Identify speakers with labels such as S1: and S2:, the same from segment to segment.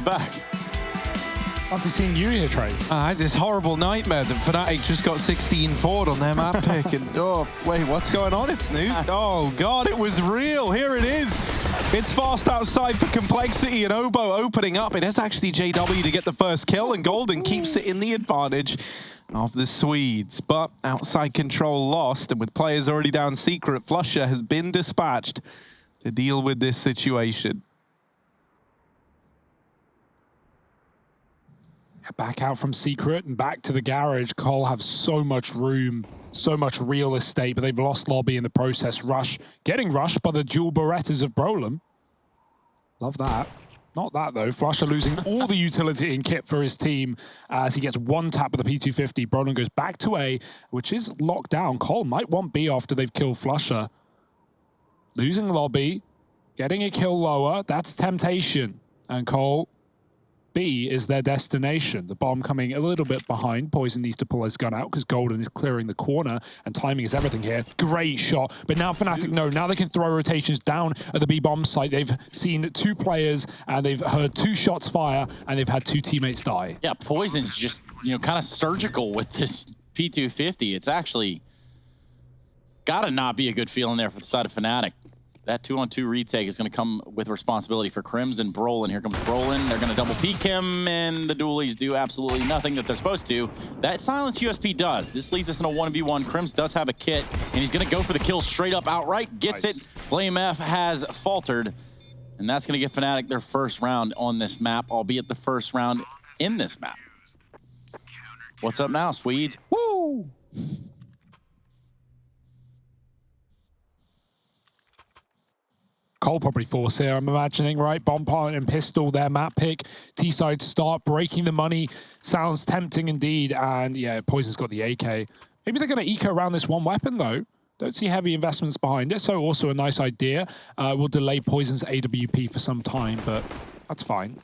S1: back.
S2: Fancy seeing you here, Trace.
S3: I had this horrible nightmare that Fnatic just got 16 forward on their map pick, and oh, wait, what's going on? It's Nuke. Oh, God, it was real. Here it is. It's fast outside for Complexity, and Obo opening up. It is actually JW to get the first kill, and Golden keeps it in the advantage of the Swedes. But outside control lost, and with players already down secret, Flusher has been dispatched to deal with this situation.
S2: Back out from secret and back to the garage. Cole have so much room, so much real estate, but they've lost lobby in the process. Rush, getting rushed by the dual Berettas of Brolin. Love that. Not that, though. Flusher losing all the utility and kit for his team as he gets one tap of the P250. Brolin goes back to A, which is locked down. Cole might want B after they've killed Flusher. Losing lobby, getting a kill lower. That's temptation. And Cole, B is their destination. The bomb coming a little bit behind. Poison needs to pull his gun out because Golden is clearing the corner, and timing is everything here. Great shot. But now Fnatic know. Now they can throw rotations down at the B bomb site. They've seen 2 players, and they've heard 2 shots fire, and they've had 2 teammates die.
S1: Yeah, Poison's just, kind of surgical with this P250. It's actually gotta not be a good feeling there for the side of Fnatic. That 2-on-2 retake is going to come with responsibility for Crims and Brolin. Here comes Brolin. They're going to double peek him, and the dualies do absolutely nothing that they're supposed to. That silence USP does. This leaves us in a 1v1. Crims does have a kit, and he's going to go for the kill straight up outright. Gets it. Blame F has faltered, and that's going to give Fnatic their first round on this map, albeit the first round in this map. What's up now, Swedes? Woo!
S2: Cole probably force here, I'm imagining, right? Bomb plant and pistol, their map pick. T-side start, breaking the money. Sounds tempting indeed. And yeah, Poison's got the AK. Maybe they're going to eco around this one weapon, though. Don't see heavy investments behind it, so also a nice idea. We'll delay Poison's AWP for some time, but that's fine.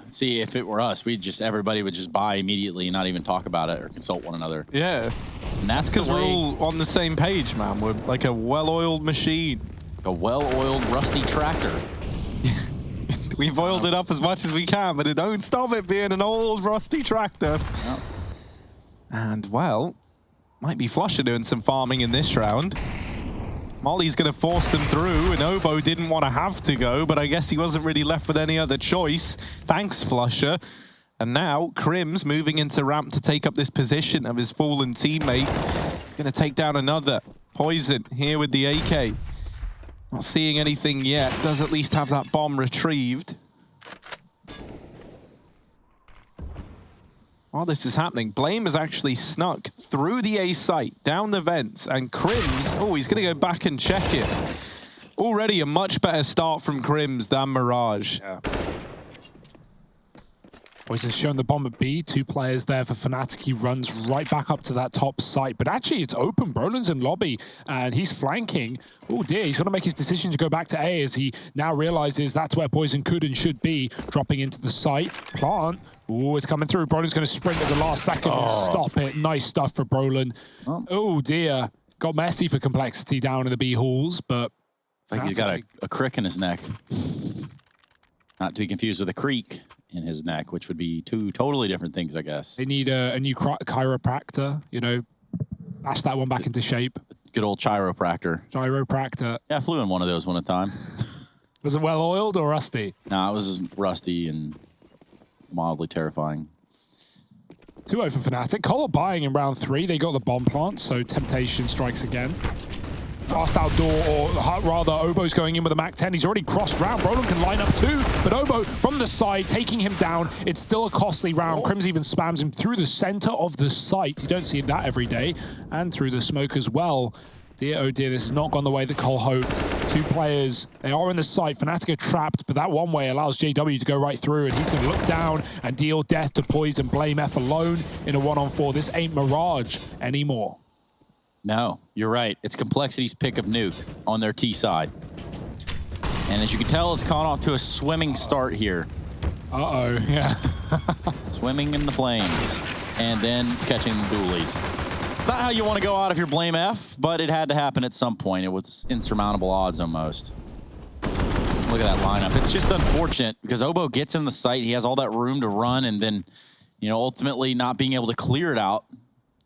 S1: See, if it were us, everybody would just buy immediately and not even talk about it or consult one another.
S3: Yeah.
S1: And that's
S3: because we're all on the same page, man. We're like a well-oiled machine.
S1: A well-oiled, rusty tractor.
S3: We've oiled it up as much as we can, but it don't stop it being an old, rusty tractor. Yep. And, well, might be Flusher doing some farming in this round. Molly's going to force them through, and Obo didn't want to have to go, but I guess he wasn't really left with any other choice. Thanks, Flusher. And now, Crims moving into ramp to take up this position of his fallen teammate. Going to take down another. Poison here with the AK. Not seeing anything yet. Does at least have that bomb retrieved. While this is happening, Blame has actually snuck through the A site, down the vents, and Crims, oh, he's going to go back and check it. Already a much better start from Crims than Mirage.
S2: Yeah. Poison's shown the bomb at B. 2 players there for Fnatic. He runs right back up to that top site. But actually, it's open. Brolin's in lobby, and he's flanking. Oh, dear. He's got to make his decision to go back to A as he now realizes that's where Poison could and should be, dropping into the site. Plant. Oh, it's coming through. Brolin's going to sprint at the last second and stop it. Nice stuff for Brolin. Oh, dear. Got messy for Complexity down in the B halls, but...
S1: It's like he's got a crick in his neck. Not to be confused with a creek in his neck, which would be 2 totally different things, I guess.
S2: They need a new chiropractor, bash that one back into shape.
S1: Good old chiropractor.
S2: Chiropractor.
S1: Yeah, I flew in one of those one at a time.
S2: Was it well-oiled or rusty?
S1: No, it was rusty and mildly terrifying.
S2: 2-0 for Fnatic. Cole buying in round 3. They got the bomb plant, so temptation strikes again. Fast outdoor, or rather, Obo's going in with a Mac-10. He's already crossed round. Brolin can line up too, but Obo from the side, taking him down. It's still a costly round. Crims even spams him through the center of the site. You don't see that every day. And through the smoke as well. Dear, oh dear, this has not gone the way that Cole hoped. 2 players, they are in the site. Fnatic are trapped, but that one way allows JW to go right through, and he's going to look down and deal death to Poison. Blame F alone in a 1-on-4. This ain't Mirage anymore.
S1: No, you're right. It's Complexity's pick of Nuke on their T side. And as you can tell, it's gone off to a swimming start here.
S2: Uh-oh, yeah.
S1: Swimming in the flames and then catching the dualies. It's not how you want to go out if you're Blame F, but it had to happen at some point. It was insurmountable odds almost. Look at that lineup. It's just unfortunate because Obo gets in the site. He has all that room to run, and then, you know, ultimately not being able to clear it out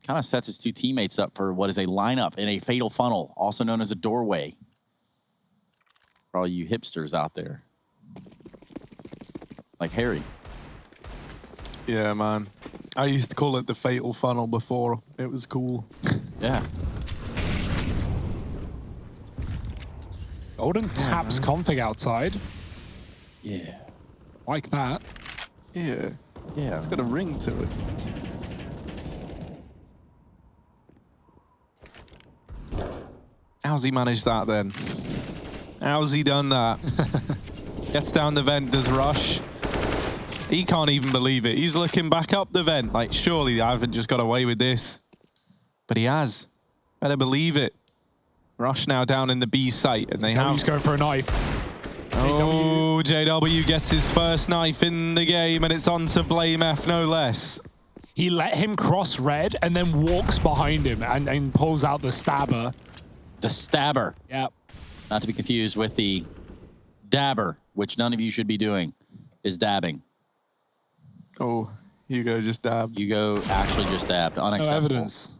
S1: kind of sets his two teammates up for what is a lineup in a fatal funnel, also known as a doorway. For all you hipsters out there. Like Harry.
S3: Yeah, man. I used to call it the fatal funnel before. It was cool.
S1: Yeah.
S2: Golden taps config outside.
S1: Yeah.
S2: Like that.
S3: Yeah. Yeah. It's got a ring to it. How's he managed that then? How's he done that? Gets down the vent, does rush. He can't even believe it. He's looking back up the vent like, surely I haven't just got away with this. But he has. Better believe it. Rush now down in the B site, and they have...
S2: He's going for a knife.
S3: Oh, JW gets his first knife in the game, and it's on to Blame F, no less.
S2: He let him cross red and then walks behind him and pulls out the stabber.
S1: The stabber.
S2: Yep.
S1: Not to be confused with the dabber, which none of you should be doing, is dabbing.
S3: Oh, Hugo just dabbed.
S1: Hugo actually just dabbed. Unacceptable.
S2: No evidence.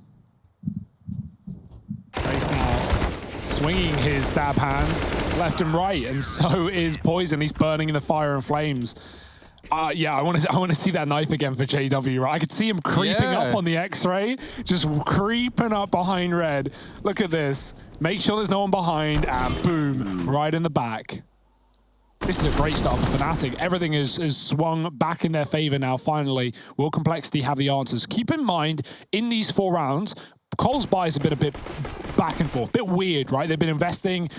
S2: He's now swinging his dab hands left and right, and so is Poison. He's burning in the fire and flames. Yeah, I want to see that knife again for JW. Right, I could see him creeping up on the X-ray, just creeping up behind red. Look at this. Make sure there's no one behind, and boom, right in the back. This is a great start for Fnatic. Everything is swung back in their favor now, finally. Will Complexity have the answers? Keep in mind, in these 4 rounds, Cole's buys have been a bit back and forth, bit weird, right? They've been investing,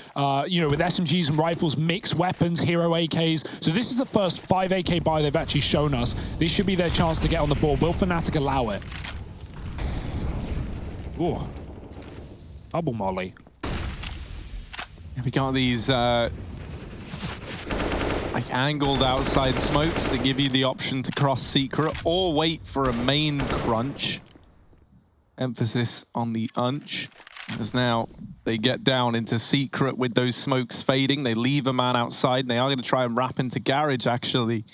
S2: you know, with SMGs and rifles, mixed weapons, hero AKs. So this is the first 5 AK buy they've actually shown us. This should be their chance to get on the board. Will Fnatic allow it? Ooh. Double molly.
S3: We got these like angled outside smokes that give you the option to cross secret or wait for a main crunch. Emphasis on the unch, as now they get down into secret with those smokes fading. They leave a man outside, and they are going to try and wrap into garage, actually.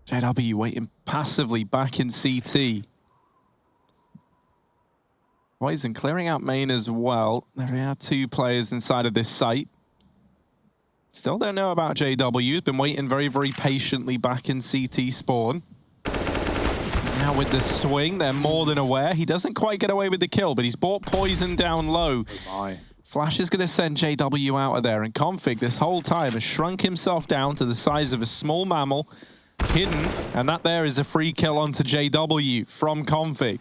S3: JW waiting passively back in CT. Poison clearing out main as well. There are 2 players inside of this site. Still don't know about JW. Been waiting very, very patiently back in CT spawn. Now with the swing, they're more than aware. He doesn't quite get away with the kill, but he's brought Poison down low. Flash is going to send JW out of there, and Config this whole time has shrunk himself down to the size of a small mammal, hidden, and that there is a free kill onto JW from Config.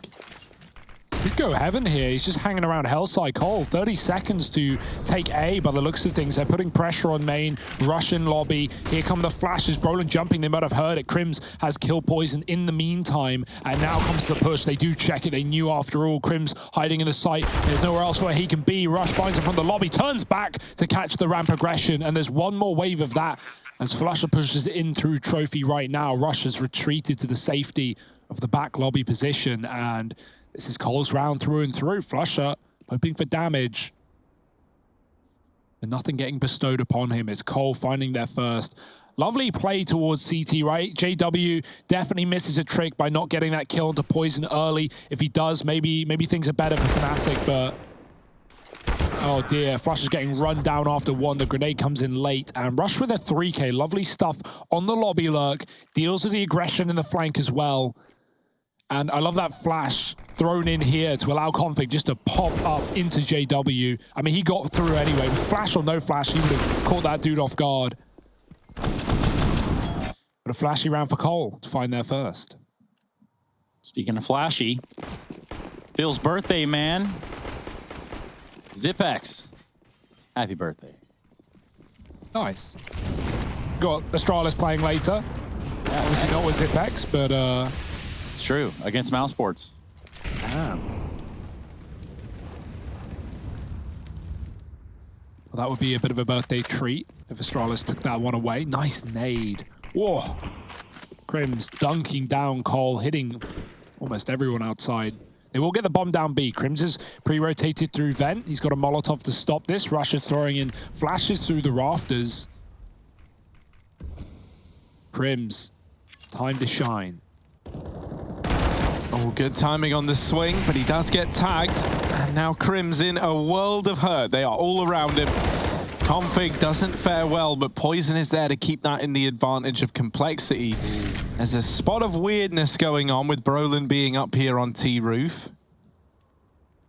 S2: Could go heaven here. He's just hanging around Hellside. Cole, 30 seconds to take A by the looks of things. They're putting pressure on main. Russian lobby. Here come the flashes. Brolin jumping. They might have heard it. Crims has killed Poison in the meantime. And now comes the push. They do check it. They knew after all. Crims hiding in the site. There's nowhere else where he can be. Rush finds him from the lobby. Turns back to catch the ramp progression. And there's one more wave of that as Flusher pushes it in through Trophy right now. Rush has retreated to the safety of the back lobby position. And this is Cole's round through and through. Flusher hoping for damage. But nothing getting bestowed upon him. It's Cole finding their first. Lovely play towards CT, right? JW definitely misses a trick by not getting that kill into Poison early. If he does, maybe things are better for Fnatic, but... oh dear, Flush is getting run down after 1. The grenade comes in late. And Rush with a 3K. Lovely stuff on the lobby lurk. Deals with the aggression in the flank as well. And I love that flash thrown in here to allow Config just to pop up into JW. I mean, he got through anyway. Flash or no flash, he would have caught that dude off guard. But a flashy round for Cole to find their first.
S1: Speaking of flashy, Phil's birthday, man. Zipex. Happy birthday.
S2: Nice. Got Astralis playing later. Yeah, obviously not with Zipex, but...
S1: it's true, against Mouse Sports.
S2: Damn. Well, that would be a bit of a birthday treat if Astralis took that one away. Nice nade. Whoa. Crims dunking down Cole, hitting almost everyone outside. They will get the bomb down B. Crims is pre-rotated through vent. He's got a Molotov to stop this. Rush is throwing in flashes through the rafters. Crims, time to shine.
S3: Oh, good timing on the swing, but he does get tagged. And now Crims in a world of hurt. They are all around him. Config doesn't fare well, but Poison is there to keep that in the advantage of Complexity. There's a spot of weirdness going on with Brolin being up here on T-Roof.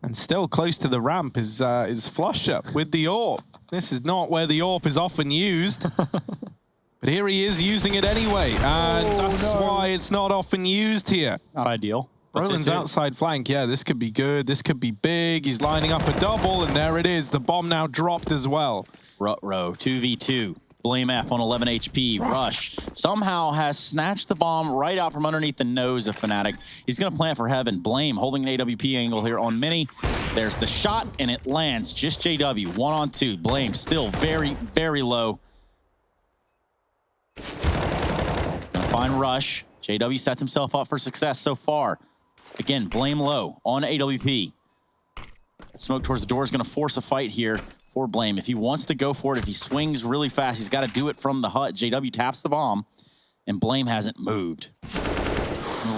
S3: And still close to the ramp is Flusher with the AWP. This is not where the AWP is often used. But here he is using it anyway. And that's why it's not often used here.
S1: Not ideal.
S3: Brolin's outside flank. Yeah, this could be good. This could be big. He's lining up a double, and there it is. The bomb now dropped as well.
S1: Rut-row, 2v2. Blame F on 11 HP. Rush somehow has snatched the bomb right out from underneath the nose of Fnatic. He's going to plant for heaven. Blame holding an AWP angle here on Mini. There's the shot, and it lands. Just JW, 1-on-2. Blame still very, very low. He's going to find Rush. JW sets himself up for success so far. Again, Blame low on AWP. Smoke towards the door is going to force a fight here for Blame. If he wants to go for it, if he swings really fast, he's got to do it from the hut. JW taps the bomb, and Blame hasn't moved.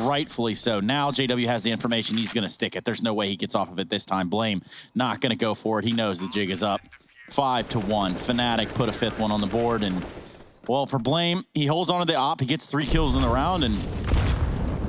S1: Rightfully so. Now JW has the information. He's going to stick it. There's no way he gets off of it this time. Blame not going to go for it. He knows the jig is up. 5-1. Fnatic put a fifth one on the board, and well, for Blame, he holds on to the op. He gets 3 kills in the round, and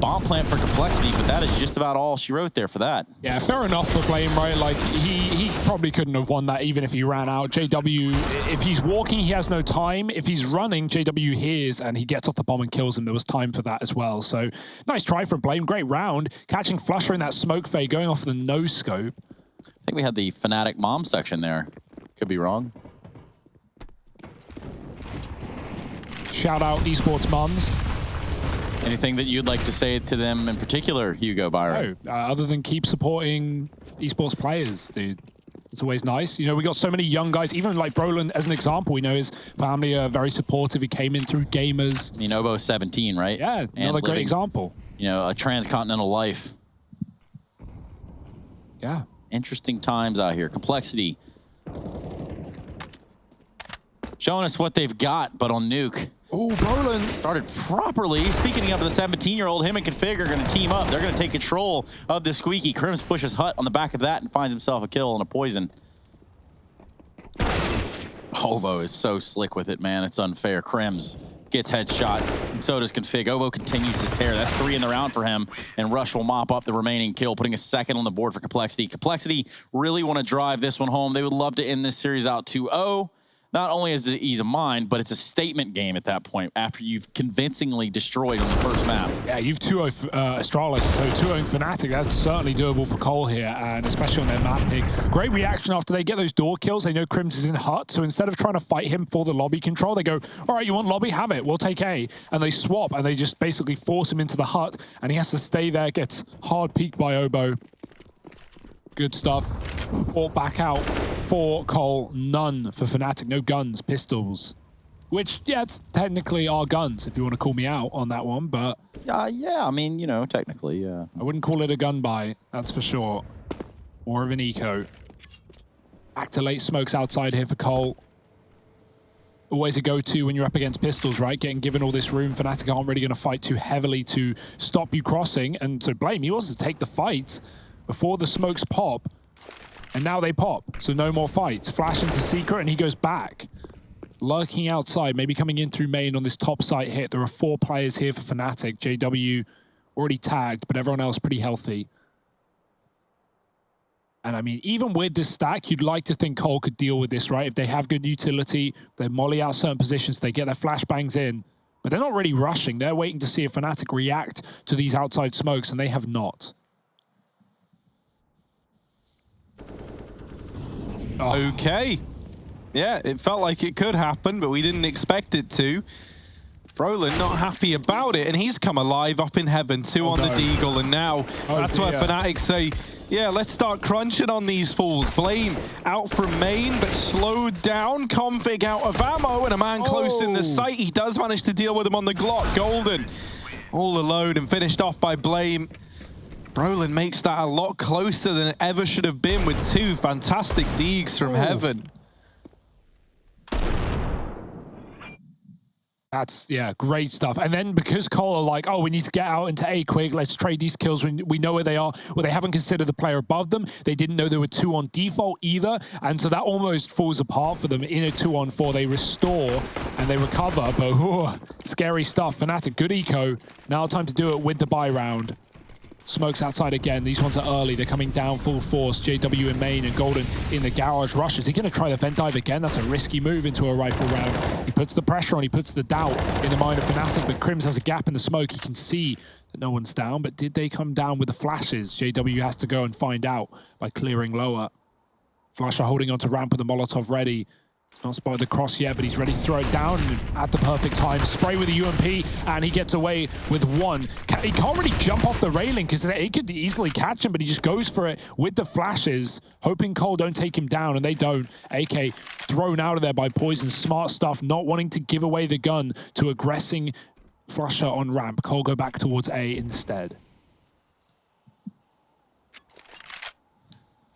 S1: bomb plant for Complexity, but that is just about all she wrote there for that.
S2: Yeah, fair enough for Blame, right? Like, he probably couldn't have won that even if he ran out. JW, if he's walking, he has no time. If he's running, JW hears, and he gets off the bomb and kills him. There was time for that as well. So, nice try from Blame. Great round. Catching Flusher in that smoke fade, going off the no-scope.
S1: I think we had the Fnatic mom section there. Could be wrong.
S2: Shout out esports moms.
S1: Anything that you'd like to say to them in particular, Hugo Byron?
S2: No, other than keep supporting esports players, dude. It's always nice. You know, we got so many young guys, even like Brolin as an example. We know his family are very supportive. He came in through gamers.
S1: Obo's 17, right?
S2: Yeah, another great example.
S1: You know, a transcontinental life.
S2: Yeah.
S1: Interesting times out here. Complexity. Showing us what they've got, but on Nuke.
S2: Oh, Brolin
S1: started properly. Speaking of the 17-year-old, him and Config are going to team up. They're going to take control of the Squeaky. Crims pushes Hut on the back of that and finds himself a kill and a poison. Obo is so slick with it, man. It's unfair. Crims gets headshot, and so does Config. Obo continues his tear. That's 3 in the round for him, and Rush will mop up the remaining kill, putting a second on the board for Complexity. Complexity really want to drive this one home. They would love to end this series out 2-0. Not only is it ease of mind, but it's a statement game at that point after you've convincingly destroyed on the first map.
S2: Yeah, you've 2-0 Astralis, so 2-0 Fnatic. That's certainly doable for Cole here, and especially on their map pick. Great reaction after they get those door kills. They know Crims is in Hut, so instead of trying to fight him for the lobby control, they go, all right, you want lobby? Have it. We'll take A. And they swap, and they just basically force him into the Hut, and he has to stay there, gets hard peeked by Obo. Good stuff. Or back out for Cole. None for Fnatic. No guns, pistols. Which, yeah, it's technically our guns, if you want to call me out on that one, but...
S1: yeah, I mean, you know, technically, yeah.
S2: I wouldn't call it a gun buy, that's for sure. More of an eco. Back to late smokes outside here for Cole. Always a go-to when you're up against pistols, right? Getting given all this room, Fnatic aren't really going to fight too heavily to stop you crossing, and to Blame, he wants to take the fight before the smokes pop, and now they pop, so no more fights. Flash into Secret, and he goes back. Lurking outside, maybe coming in through main on this top site hit. There are 4 players here for Fnatic. JW already tagged, but everyone else pretty healthy. And I mean, even with this stack, you'd like to think Cole could deal with this, right? If they have good utility, they molly out certain positions, they get their flashbangs in, but they're not really rushing. They're waiting to see if Fnatic react to these outside smokes, and they have not.
S3: Oh. Okay. Yeah, it felt like it could happen, but we didn't expect it to. Brolin not happy about it, and he's come alive up in heaven, 2 on the Deagle, and now that's where Fnatic say, yeah, let's start crunching on these fools. Blame out from main, but slowed down. Config out of ammo, and a man close in the sight. He does manage to deal with him on the Glock. Golden all alone and finished off by Blame. Brolin makes that a lot closer than it ever should have been with two fantastic deags from Heaven.
S2: That's, yeah, great stuff. And then because Cole are like, oh, we need to get out into A quick, let's trade these kills, we know where they are. Well, they haven't considered the player above them. They didn't know there were 2 on default either. And so that almost falls apart for them. In a 2-on-4, they restore and they recover. But scary stuff. Fnatic, good eco. Now time to do it with the buy round. Smokes outside again. These ones are early. They're coming down full force. JW in main and Golden in the garage rush. Is he going to try the vent dive again? That's a risky move into a rifle round. He puts the pressure on. He puts the doubt in the mind of Fnatic, but Crims has a gap in the smoke. He can see that no one's down, but did they come down with the flashes? JW has to go and find out by clearing lower. Flasher holding onto ramp with the Molotov ready. Not spotted the cross yet, but he's ready to throw it down at the perfect time. Spray with the UMP, and he gets away with one. He can't really jump off the railing because he could easily catch him, but he just goes for it with the flashes, hoping Cole don't take him down, and they don't. AK thrown out of there by Poison. Smart stuff, not wanting to give away the gun to aggressing Flusher on ramp. Cole go back towards A instead.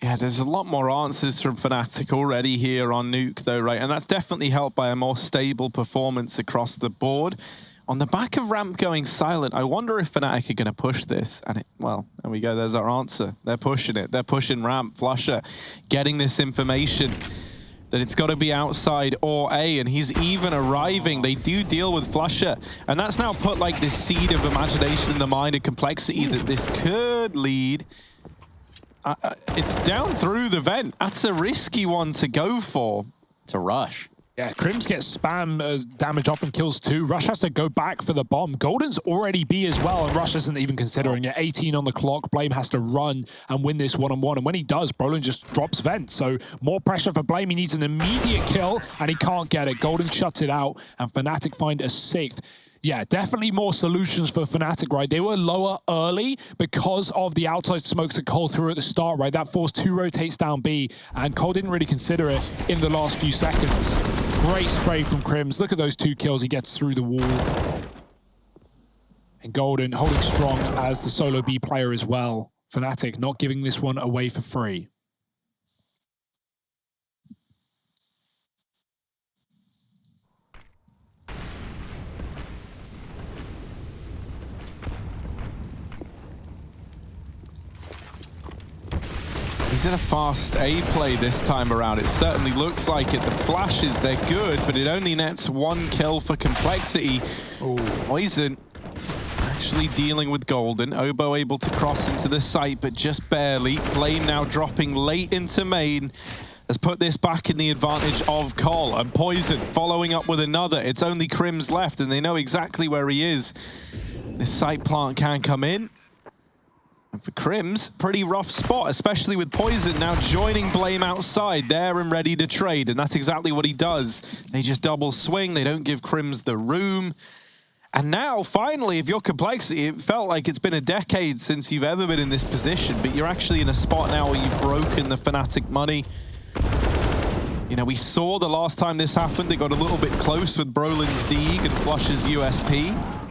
S3: Yeah, there's a lot more answers from Fnatic already here on Nuke, though, right? And that's definitely helped by a more stable performance across the board. On the back of ramp going silent, I wonder if Fnatic are going to push this. And, well, there we go. There's our answer. They're pushing it. They're pushing ramp. Flusher getting this information that it's got to be outside or A, and he's even arriving. They do deal with Flusher. And that's now put, like, this seed of imagination in the mind of complexity that this could lead. It's down through the vent. That's a risky one to go for.
S1: It's a rush.
S2: Yeah, Crims gets spam as damage off and kills 2. Rush has to go back for the bomb. Golden's already B as well, and Rush isn't even considering it. 18 on the clock. Blame has to run and win this one-on-one. And when he does, Brolin just drops vent. So more pressure for Blame. He needs an immediate kill, and he can't get it. Golden shuts it out, and Fnatic find a 6th. Yeah, definitely more solutions for Fnatic, right? They were lower early because of the outside smokes that Cole threw at the start, right? That forced 2 rotates down B, and Cole didn't really consider it in the last few seconds. Great spray from Crims. Look at those 2 kills. He gets through the wall. And Golden holding strong as the solo B player as well. Fnatic not giving this one away for free.
S3: He's in a fast A play this time around. It certainly looks like it. The flashes, they're good, but it only nets 1 kill for complexity.
S2: Ooh.
S3: Poison actually dealing with Golden. Obo able to cross into the site, but just barely. Blame now dropping late into main has put this back in the advantage of Cole. And Poison following up with another. It's only Crims left, and they know exactly where he is. This site plant can come in. And for Crims, pretty rough spot, especially with Poison now joining Blame outside there and ready to trade. And that's exactly what he does. They just double swing. They don't give Crims the room. And now, finally, if you're Complexity, it felt like it's been a decade since you've ever been in this position, but you're actually in a spot now where you've broken the Fnatic money. You know, we saw the last time this happened, it got a little bit close with Brolin's Deeg and Flush's USP.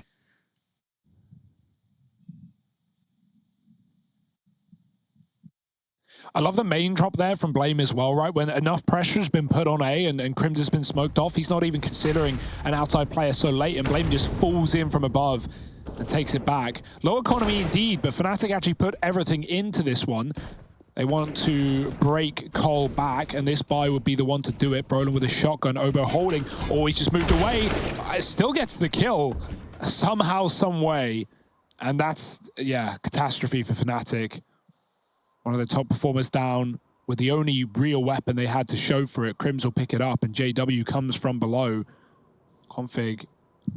S2: I love the main drop there from Blame as well, right? When enough pressure has been put on A and Crims has been smoked off, he's not even considering an outside player so late, and Blame just falls in from above and takes it back. Low economy indeed, but Fnatic actually put everything into this one. They want to break Cole back, and this buy would be the one to do it. Brolin with a shotgun, Obo holding. Oh, he's just moved away. Still gets the kill somehow, some way. And that's, yeah, catastrophe for Fnatic. One of the top performers down with the only real weapon they had to show for it. Crims will pick it up, and JW comes from below. Config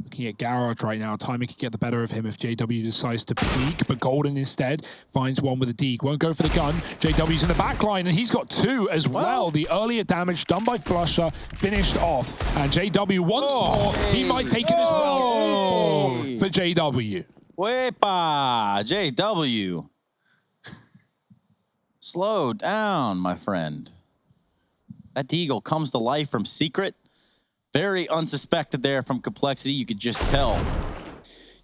S2: looking at Garage right now. Timing could get the better of him if JW decides to peek, but Golden instead finds one with a Deeg. Won't go for the gun. JW's in the back line, and he's got 2 as well. The earlier damage done by Flusher finished off, and JW once more. He might take it as well for JW.
S1: Wepa, JW. Slow down, my friend. That Deagle comes to life from Secret. Very unsuspected there from Complexity. You could just tell.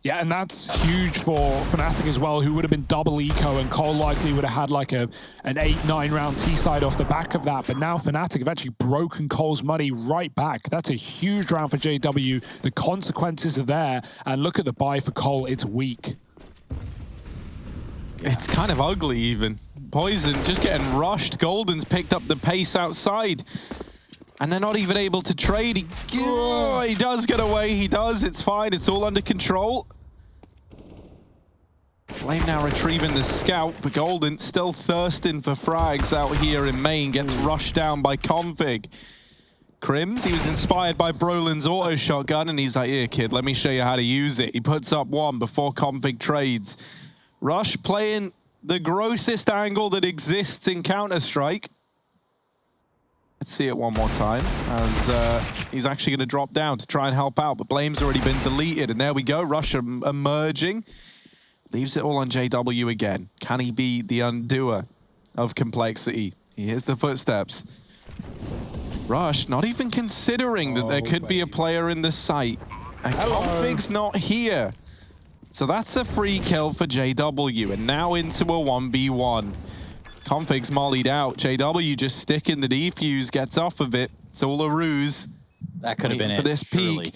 S2: Yeah, and that's huge for Fnatic as well, who would have been double eco, and Cole likely would have had like an 8-9 round T-side off the back of that. But now Fnatic have actually broken Cole's money right back. That's a huge round for JW. The consequences are there, and look at the buy for Cole. It's weak.
S3: It's kind of ugly even. Poison just getting rushed. Golden's picked up the pace outside. And they're not even able to trade. He does get away. He does. It's fine. It's all under control. Flame now retrieving the scout, but Golden still thirsting for frags out here in main. Gets rushed down by Config. Crims, he was inspired by Brolin's auto shotgun, and he's like, here, kid, let me show you how to use it. He puts up one before Config trades. Rush playing the grossest angle that exists in Counter-Strike. Let's see it one more time, as he's actually going to drop down to try and help out, but Blame's already been deleted, and there we go, Rush emerging. Leaves it all on JW again. Can he be the undoer of complexity? He hears the footsteps. Rush not even considering that there could be a player in the site. And Config's not here. So that's a free kill for JW, and now into a 1v1. Config's mollied out. JW just sticking the defuse, gets off of it. It's all a ruse.
S1: That could have been it,
S3: for this peak.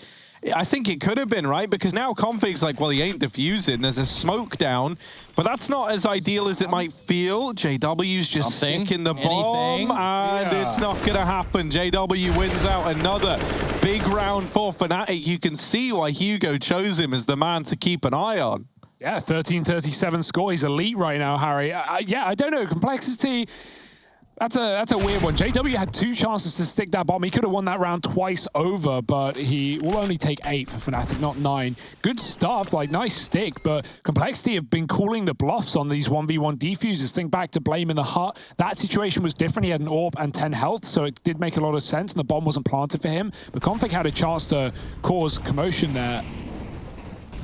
S3: I think it could have been, right? Because now Config's like, well, he ain't diffusing. There's a smoke down, but that's not as ideal as it might feel. JW's just sticking the bomb, and it's not going to happen. JW wins out another big round for Fnatic. You can see why Hugo chose him as the man to keep an eye on.
S2: Yeah, 13-37 score. He's elite right now, Harry. Yeah, I don't know. Complexity, that's a weird one. JW had 2 chances to stick that bomb. He could have won that round twice over, but he will only take 8 for Fnatic, not 9. Good stuff, like nice stick, but Complexity have been calling the bluffs on these 1v1 defusers. Think back to Blame in the Hut. That situation was different. He had an AWP and 10 health, so it did make a lot of sense, and the bomb wasn't planted for him. But Config had a chance to cause commotion there.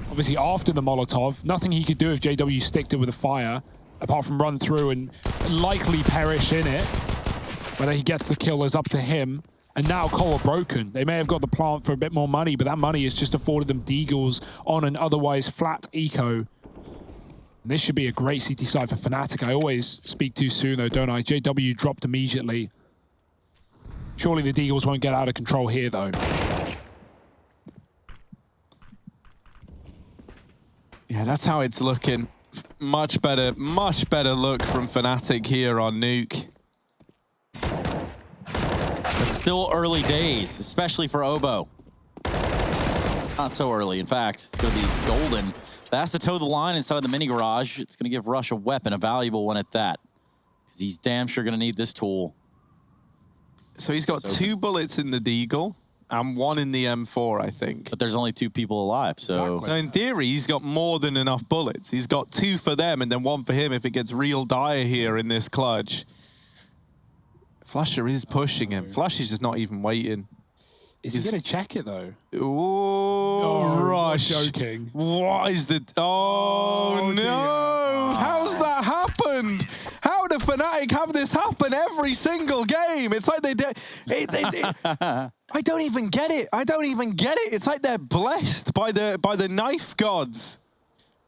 S2: Obviously, after the Molotov, nothing he could do if JW sticked it with a fire, apart from run through and likely perish in it. Whether he gets the kill is up to him. And now Cole are broken. They may have got the plant for a bit more money, but that money has just afforded them deagles on an otherwise flat eco. And this should be a great CT side for Fnatic. I always speak too soon, though, don't I? JW dropped immediately. Surely the deagles won't get out of control here, though.
S3: Yeah, that's how it's looking. Much better look from Fnatic here on Nuke.
S1: It's still early days, especially for Obo. Not so early, in fact. It's going to be Golden. That has to toe the line inside of the mini garage. It's going to give Rush a weapon, a valuable one at that. Because he's damn sure going to need this tool.
S3: So he's got 2 bullets in the deagle. And 1 in the M4, I think.
S1: But there's only 2 people alive, so...
S3: Exactly. So in theory, he's got more than enough bullets. He's got 2 for them and then 1 for him if it gets real dire here in this clutch. Flusher is pushing him. Flusher's just not even waiting.
S2: Is he going to check it, though?
S3: Oh, Rush.
S2: I'm joking.
S3: What is the... Oh, no!
S2: Dear.
S3: How's that happened? How do Fnatic have this happen every single game? It's like I don't even get it. I don't even get it. It's like they're blessed by the knife gods.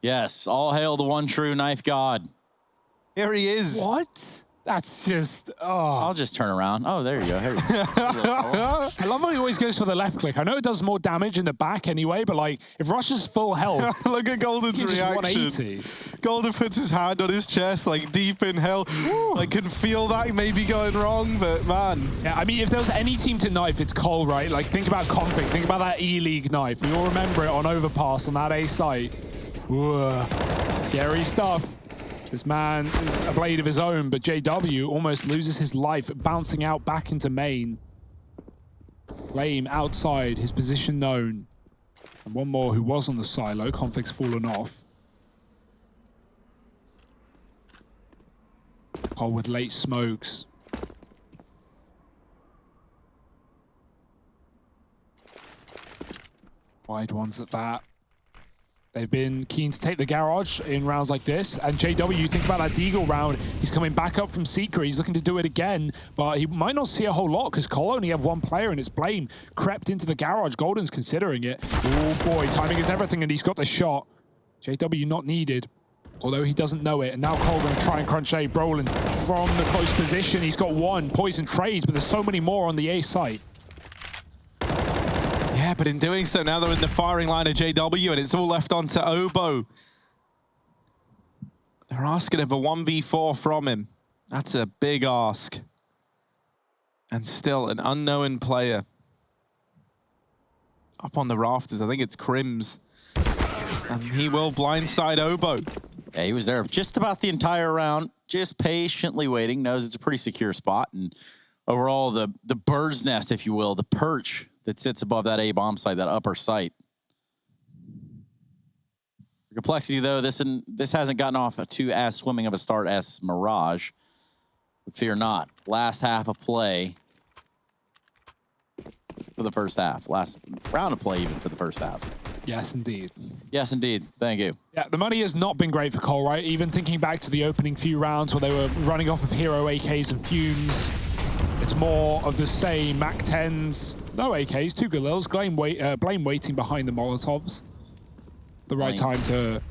S1: Yes, all hail the one true knife god.
S3: Here he is.
S2: What? That's just... Oh.
S1: I'll just turn around. Oh, there you go. Here you go.
S2: I love how he always goes for the left click. I know it does more damage in the back anyway, but like, if Rush is full health...
S3: Look at Golden's reaction. Golden puts his hand on his chest, like deep in hell. I can feel that maybe going wrong, but man.
S2: Yeah, I mean, if there was any team to knife, it's Cole, right? Like, think about Config. Think about that E-League knife. We all remember it on Overpass on that A site. Whoa. Scary stuff. This man is a blade of his own, but JW almost loses his life, bouncing out back into main. Flame outside, his position known. And one more who was on the silo. Config's fallen off. Cole with late smokes. Wide ones at that. They've been keen to take the garage in rounds like this. And JW, you think about that Deagle round, he's coming back up from Secret. He's looking to do it again, but he might not see a whole lot because Cole only have one player and it's Blame. Crept into the garage. Golden's considering it. Oh boy, timing is everything and he's got the shot. JW not needed, although he doesn't know it. And now Cole going to try and crunch A. Brolin from the close position. He's got one. Poison trades, but there's so many more on the A site.
S3: Yeah, but in doing so, now they're in the firing line of JW, and it's all left onto Obo. They're asking of a 1v4 from him. That's a big ask. And still an unknown player. Up on the rafters, I think it's Crims. And he will blindside Obo.
S1: Yeah, he was there just about the entire round, just patiently waiting, knows it's a pretty secure spot. And overall, the bird's nest, if you will, the perch that sits above that A bomb site, that upper site. The complexity, though, this hasn't gotten off to as swimming of a start as Mirage. But fear not. Last half of play for the first half. Last round of play even for the first half.
S2: Yes, indeed.
S1: Yes, indeed. Thank you.
S2: Yeah, the money has not been great for Cole, right? Even thinking back to the opening few rounds where they were running off of hero AKs and fumes. It's more of the same. Mac 10s, no AKs, 2 Galils, Blame waiting behind the Molotovs. The right time to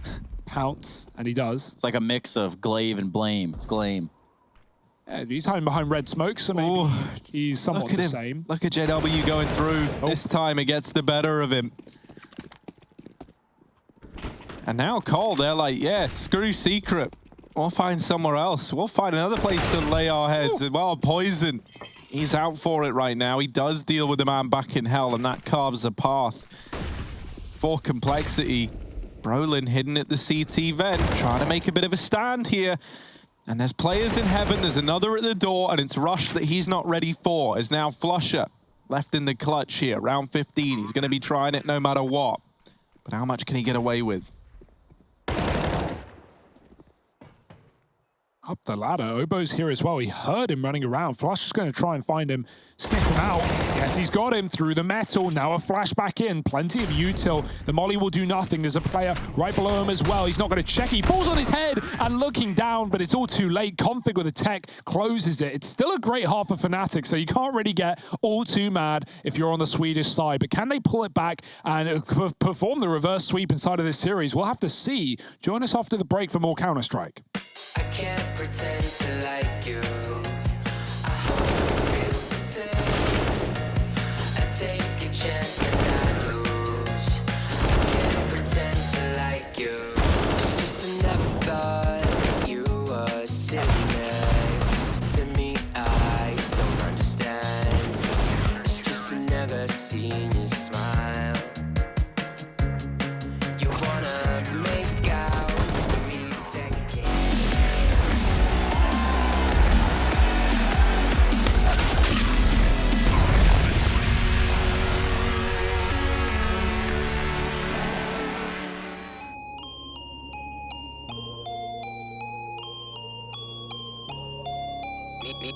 S2: pounce, and he does.
S1: It's like a mix of Glaive and Blame. It's Glame.
S2: Yeah, he's hiding behind red smoke, so maybe he's somewhat the same.
S3: Look at JW going through. This time it gets the better of him. And now Cole, they're like, yeah, screw Secret. We'll find somewhere else. We'll find another place to lay our heads. Well, Poison, he's out for it right now. He does deal with the man back in hell, and that carves a path for Complexity. Brolin hidden at the CT vent, trying to make a bit of a stand here. And there's players in heaven, there's another at the door, and it's Rush that he's not ready for. Is now Flusher left in the clutch here. Round 15, he's gonna be trying it no matter what. But how much can he get away with?
S2: Up the ladder. Obo's here as well. He heard him running around. Flush is going to try and find him, sniff him out. Yes, he's got him through the metal. Now a flashback in. Plenty of util. The molly will do nothing. There's a player right below him as well. He's not going to check. He falls on his head and looking down, but it's all too late. Config with a tech closes it. It's still a great half of Fnatic, so you can't really get all too mad if you're on the Swedish side. But can they pull it back and perform the reverse sweep inside of this series? We'll have to see. Join us after the break for more Counter-Strike.
S4: I can't pretend to like you. I hope you feel the same. I take a chance and I lose. I can't pretend to like you. It's just I never thought you were sitting next to me. I don't understand. It's just I never seen you smile. You wanna make out with me second.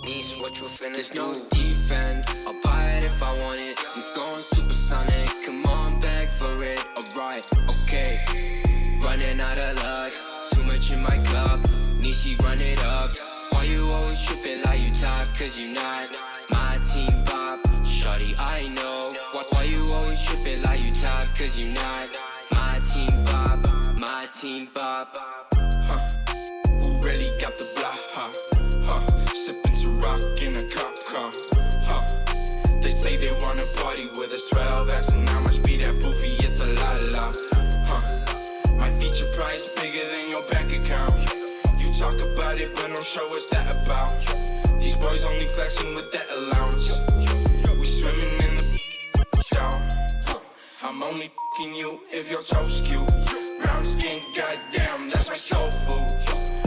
S4: Niece, what you finna There's no defense, I'll buy it if I want it. I'm going supersonic, come on, beg for it. Alright, okay, running out of luck. Too much in my cup, Nishi run it up. Why you always tripping like you top? Cause you not my team pop. Shawty, I know. Why you always tripping like you top? Cause you not my team pop. My team pop. Who really got the block, sipping to rock in a cop car, They say they wanna party with us 12 as and how much be that boofy, it's a la, My feature price bigger than your bank account. You talk about it, but don't show us that about. These boys only flexing with that allowance. We swimming in the down. I'm only f***ing you if your toes cute. Brown skin, goddamn, that's my soul food.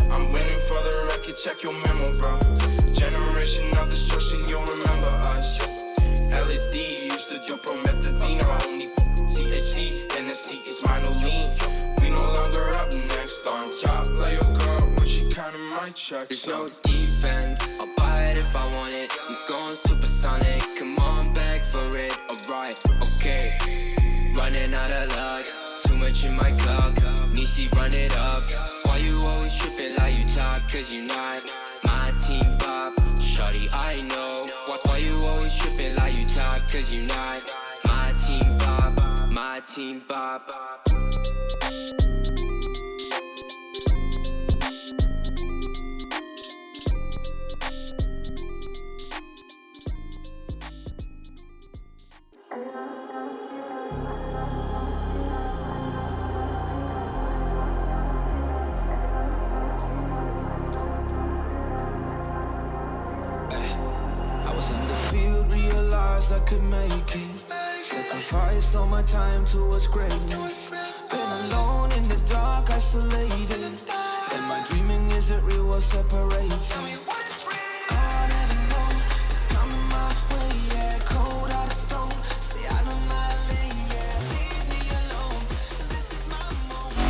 S4: I'm winning for the record, check your memo, bro. Generation of destruction, you'll remember us. LSD used to do promethazine. I only THC, NSC is minor lean. We no longer up next on top. Like your girl when she counting my checks. There's no defense, I'll buy it if I want it. I'm going supersonic, come on, beg for it. Alright, okay, running out of luck. Too much in my cup. you not my team bop. Shawty, I know why you always tripping like you top, cause you not my team bop, my team bop.
S5: I could make it. Sacrificed all my time towards greatness. Been alone in the dark, isolated. And my dreaming isn't real, what separates me. I never know it's coming my way, yeah. Cold out of stone, stay out of my lane, yeah. Leave me alone, this is my moment.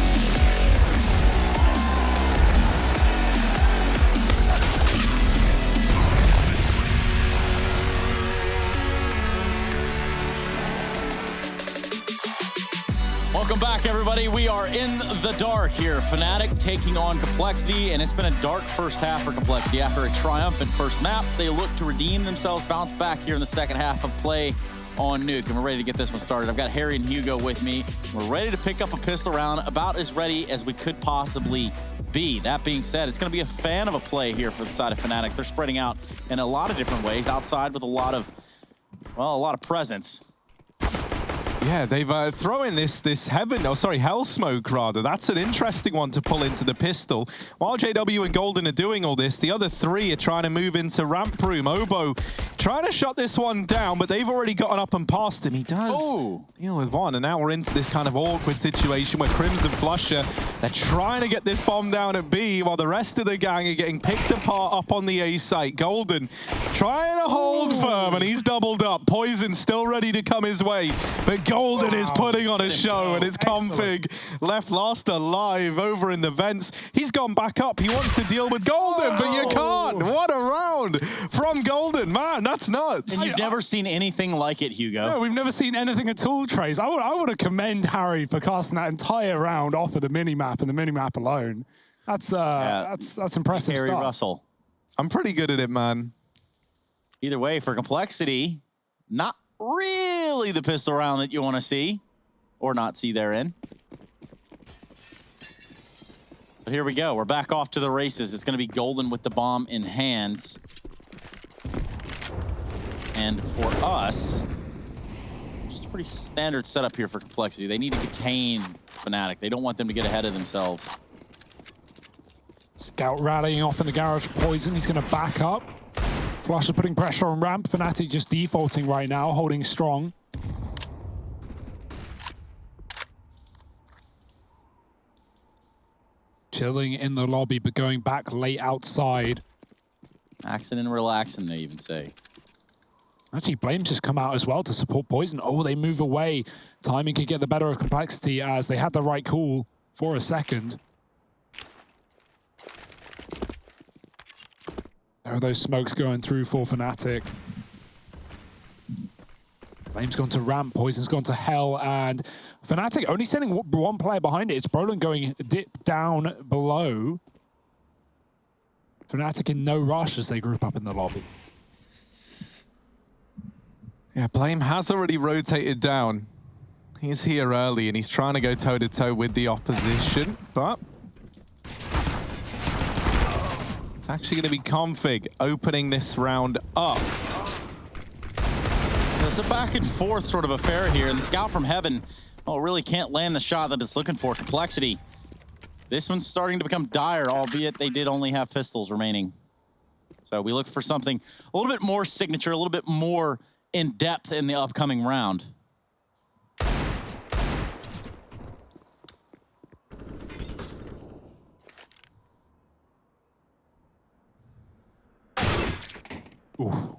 S1: Welcome back, everybody. We are in the dark here. Fnatic taking on Complexity, and it's been a dark first half for Complexity. After a triumphant first map, they look to redeem themselves, bounce back here in the second half of play on Nuke, and we're ready to get this one started. I've got Harry and Hugo with me. We're ready to pick up a pistol round, about as ready as we could possibly be. That being said, it's going to be a fan of a play here for the side of Fnatic. They're spreading out in a lot of different ways, outside with a lot of presence.
S3: Yeah, they've thrown in this hell smoke rather. That's an interesting one to pull into the pistol. While JW and Golden are doing all this, the other three are trying to move into ramp room. Obo trying to shut this one down, but they've already gotten up and past him. He does deal with one, and now we're into this kind of awkward situation where Crimson Flusher, they're trying to get this bomb down at B while the rest of the gang are getting picked apart up on the A site. Golden trying to hold firm, and he's doubled up. Poison still ready to come his way, but Golden is putting on a show, and it's Config left last alive over in the vents. He's gone back up. He wants to deal with Golden, but you can't. What a round from Golden. Man, that's nuts.
S1: And you've never seen anything like it, Hugo.
S2: No, we've never seen anything at all, Trace. I want to commend Harry for casting that entire round off of the minimap and the minimap alone. That's impressive
S1: Harry
S2: stuff.
S1: Russell.
S3: I'm pretty good at it, man.
S1: Either way, for Complexity, not really the pistol round that you want to see or not see therein. But here we go. We're back off to the races. It's going to be Golden with the bomb in hand. And for us, just a pretty standard setup here for Complexity. They need to contain Fnatic. They don't want them to get ahead of themselves.
S2: Scout rallying off in the garage for Poison. He's going to back up. Flusher putting pressure on ramp. Fnatic just defaulting right now, holding strong. Chilling in the lobby, but going back late outside.
S1: Axing and relaxing, they even say.
S2: Actually, Blame just come out as well to support Poison. Oh, they move away. Timing could get the better of Complexity as they had the right call for a second. There are those smokes going through for Fnatic. Flame's gone to ramp, Poison's gone to hell, and Fnatic only sending one player behind it. It's Brolin going dip down below. Fnatic in no rush as they group up in the lobby.
S3: Yeah, Blame has already rotated down. He's here early, and he's trying to go toe-to-toe with the opposition, but it's actually going to be Config opening this round up.
S1: It's a back and forth sort of affair here, and the scout from heaven, well, really can't land the shot that it's looking for. Complexity. This one's starting to become dire, albeit they did only have pistols remaining. So we look for something a little bit more signature, a little bit more in depth in the upcoming round.
S2: Oof.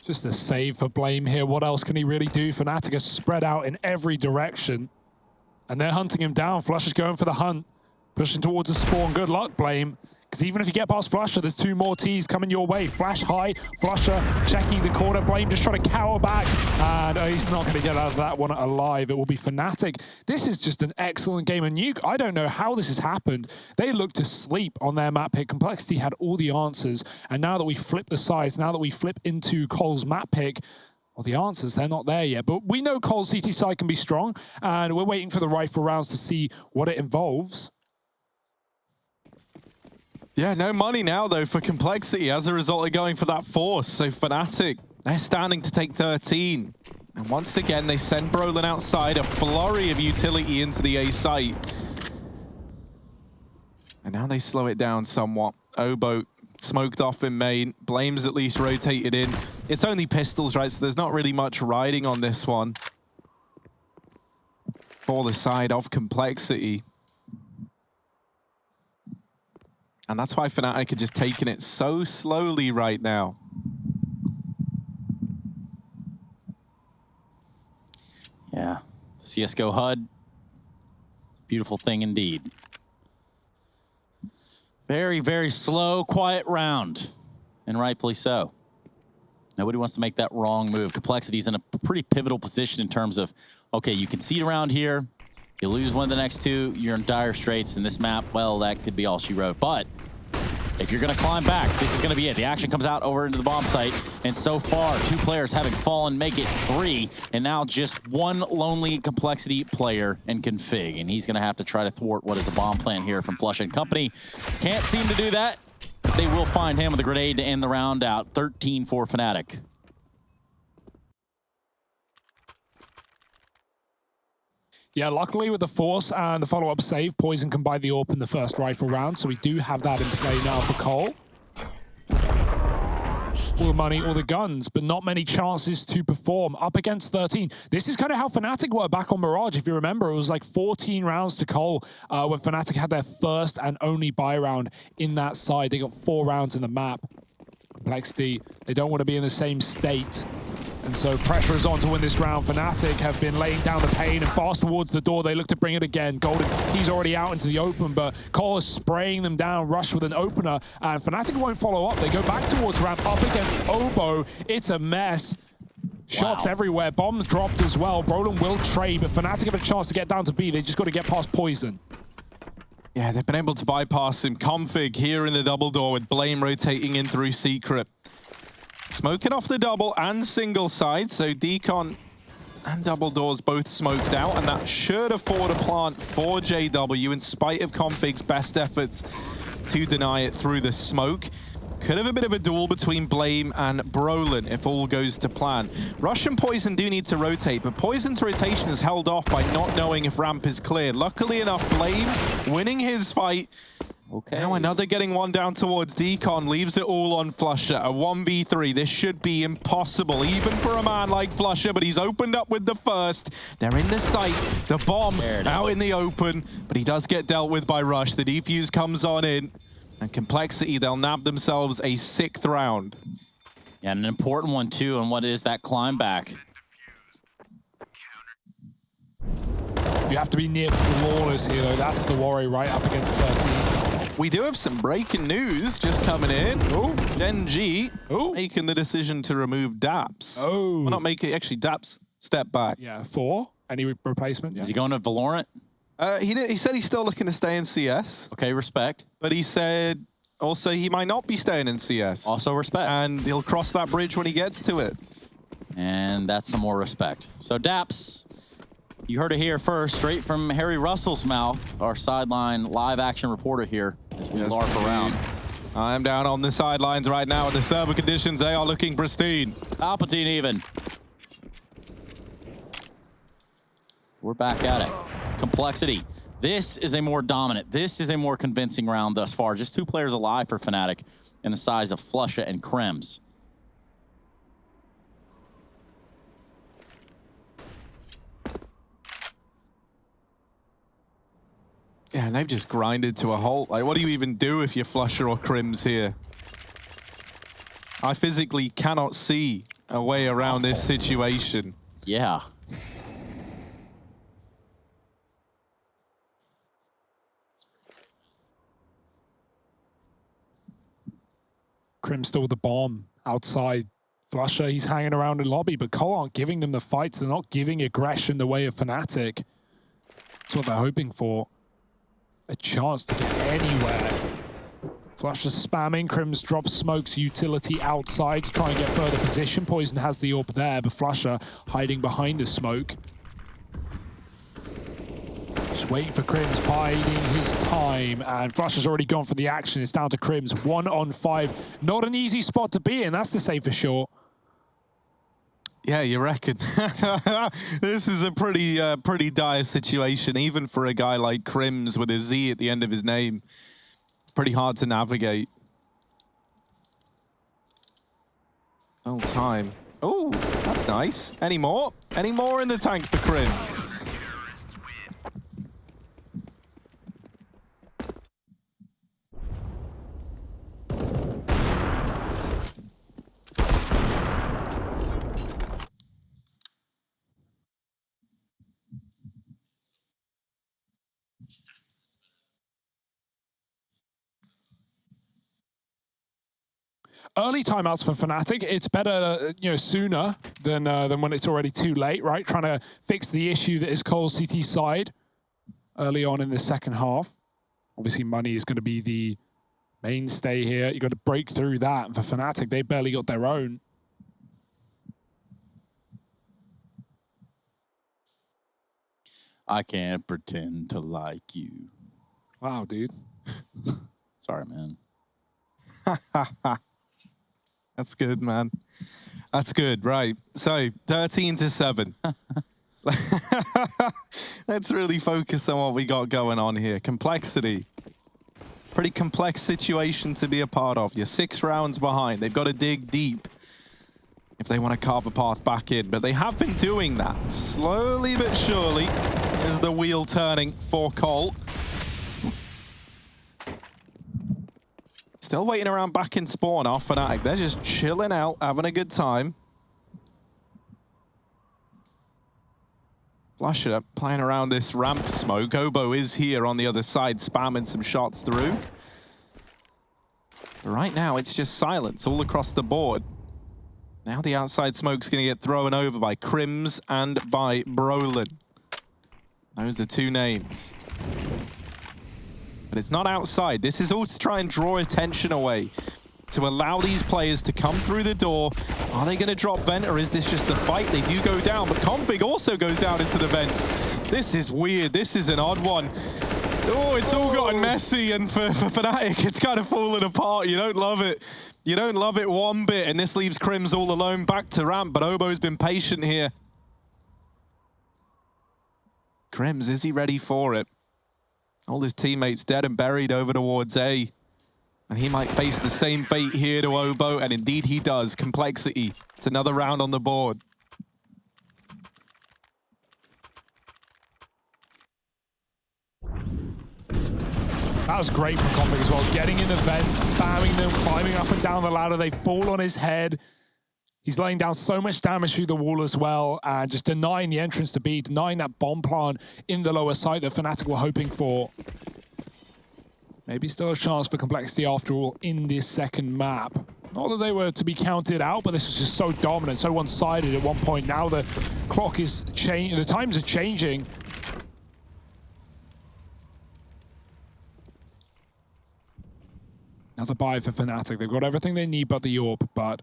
S2: Just a save for Blame here. What else can he really do? Fnatic is spread out in every direction. And they're hunting him down. Flush is going for the hunt. Pushing towards the spawn. Good luck, Blame. Because even if you get past Flusher, there's 2 more Ts coming your way. Flash high, Flusher checking the corner. Blame just trying to cower back. And he's not going to get out of that one alive. It will be Fnatic. This is just an excellent game. And Nuke, I don't know how this has happened. They looked to sleep on their map pick. Complexity had all the answers. And now that we flip the sides, now that we flip into Cole's map pick, well, the answers, they're not there yet. But we know Cole's CT side can be strong. And we're waiting for the rifle rounds to see what it involves.
S3: Yeah, no money now, though, for Complexity as a result of going for that force. So Fnatic, they're standing to take 13. And once again, they send Brolin outside, a flurry of utility into the A site. And now they slow it down somewhat. Obo smoked off in main. Blame's at least rotated in. It's only pistols, right? So there's not really much riding on this one for the side of Complexity. And that's why Fnatic are just taking it so slowly right now.
S1: Yeah, CSGO HUD, beautiful thing indeed. Very, very slow, quiet round, and rightfully so. Nobody wants to make that wrong move. Complexity's in a pretty pivotal position in terms of, okay, you concede around here, you lose one of the next 2, you're in dire straits, and this map, well, that could be all she wrote. But if you're going to climb back, this is going to be it. The action comes out over into the bomb site, and so far, 2 players having fallen make it 3, and now just 1 lonely Complexity player in config, and he's going to have to try to thwart what is a bomb plan here from Flush & Company. Can't seem to do that, but they will find him with a grenade to end the round out. 13 for Fnatic.
S2: Yeah, luckily with the force and the follow-up save, Poison can buy the AWP in the first rifle round, so we do have that in play now for Cole. All the money, all the guns, but not many chances to perform. Up against 13. This is kind of how Fnatic were back on Mirage. If you remember, it was like 14 rounds to Cole when Fnatic had their first and only buy round in that side. They got 4 rounds in the map. Complexity, they don't want to be in the same state. And so pressure is on to win this round. Fnatic have been laying down the pain and fast towards the door. They look to bring it again. Golden, he's already out into the open, but Cole is spraying them down. Rush with an opener, and Fnatic won't follow up. They go back towards ramp, up against Obo. It's a mess. Shots everywhere. Bombs dropped as well. Brolin will trade, but Fnatic have a chance to get down to B. They just got to get past Poison.
S3: Yeah, they've been able to bypass him. Config here in the double door with Blame rotating in through Secret. Smoking off the double and single side, so Decon and double doors both smoked out, and that should afford a plant for JW in spite of Config's best efforts to deny it through the smoke. Could have a bit of a duel between Blame and Brolin if all goes to plan. Rush and Poison do need to rotate, but Poison's rotation is held off by not knowing if ramp is cleared. Luckily enough, Blame winning his fight.
S1: Okay.
S3: Now another getting one down towards Decon, leaves it all on Flusher. A 1v3, this should be impossible, even for a man like Flusher, but he's opened up with the first. They're in the site, the bomb out in the open, but he does get dealt with by Rush. The defuse comes on in, and Complexity, they'll nab themselves a 6th round.
S1: Yeah, and an important one too, and what is that climb back?
S2: You have to be near flawless here, though. That's the worry, right up against 13.
S3: We do have some breaking news just coming in.
S2: Ooh.
S3: Gen G making the decision to remove Daps.
S2: Oh.
S3: Well, not make it, actually Daps step back.
S2: Yeah, 4. Any replacement? Yeah.
S1: Is he going to Valorant?
S3: He said he's still looking to stay in CS.
S1: Okay, respect.
S3: But he said also he might not be staying in CS.
S1: Also respect.
S3: And he'll cross that bridge when he gets to it.
S1: And that's some more respect. So Daps, you heard it here first, straight from Harry Russell's mouth, our sideline live action reporter here as we LARP around.
S3: I'm down on the sidelines right now, and the server conditions, they are looking pristine.
S1: Palpatine even. We're back at it. Complexity. This is a more dominant, this is a more convincing round thus far. Just 2 players alive for Fnatic in the size of Flusha and Krems.
S3: Yeah, and they've just grinded to a halt. Like, what do you even do if you're Flusher or Krims here? I physically cannot see a way around this situation.
S1: Yeah.
S2: Crim still with the bomb outside. Flusher, he's hanging around in lobby, but Cole aren't giving them the fights. They're not giving aggression the way of Fnatic. That's what they're hoping for. A chance to get anywhere. Flusher spamming. Crim's drops smokes utility outside to try and get further position. Poison has the AWP there, but Flusher hiding behind the smoke. Just waiting for Crims, biding his time, and Flusher's already gone for the action. It's down to Crims, 1 on 5. Not an easy spot to be in, that's to say for sure.
S3: Yeah, you reckon? This is a pretty dire situation, even for a guy like Crims with a Z at the end of his name. Pretty hard to navigate. Oh, time. Oh, that's nice. Any more? Any more in the tank for Crims?
S2: Early timeouts for Fnatic. It's better, sooner than when it's already too late, right? Trying to fix the issue that is Cole's CT side early on in the second half. Obviously, money is going to be the mainstay here. You got to break through that. And for Fnatic, they barely got their own.
S1: I can't pretend to like you.
S2: Wow, dude.
S1: Sorry, man.
S3: That's good, man. That's good, right. So, 13-7. Let's really focus on what we got going on here. Complexity. Pretty complex situation to be a part of. You're 6 rounds behind. They've got to dig deep if they want to carve a path back in. But they have been doing that. Slowly but surely is the wheel turning for Cole. Still waiting around back in spawn off Fnatic. They're just chilling out, having a good time. Flusher playing around this ramp smoke. Obo is here on the other side, spamming some shots through. But right now, it's just silence all across the board. Now the outside smoke's going to get thrown over by Crims and by Brolin. Those are 2 names. But it's not outside. This is all to try and draw attention away, to allow these players to come through the door. Are they going to drop vent, or is this just a fight? They do go down, but Config also goes down into the vents. This is weird. This is an odd one. Oh, it's all gotten messy, and for Fnatic, it's kind of falling apart. You don't love it. You don't love it one bit, and this leaves Crims all alone back to ramp, but Obo's been patient here. Crims, is he ready for it? All his teammates dead and buried over towards A. And he might face the same fate here to Obo, and indeed he does. Complexity. It's another round on the board.
S2: That was great for Config as well. Getting in the vents, spamming them, climbing up and down the ladder. They fall on his head. He's laying down so much damage through the wall as well, and just denying the entrance to B, denying that bomb plant in the lower side that Fnatic were hoping for. Maybe still a chance for Complexity after all in this second map. Not that they were to be counted out, but this was just so dominant, so one-sided at one point. Now the clock is changing, the times are changing. Another buy for Fnatic. They've got everything they need but the AWP, but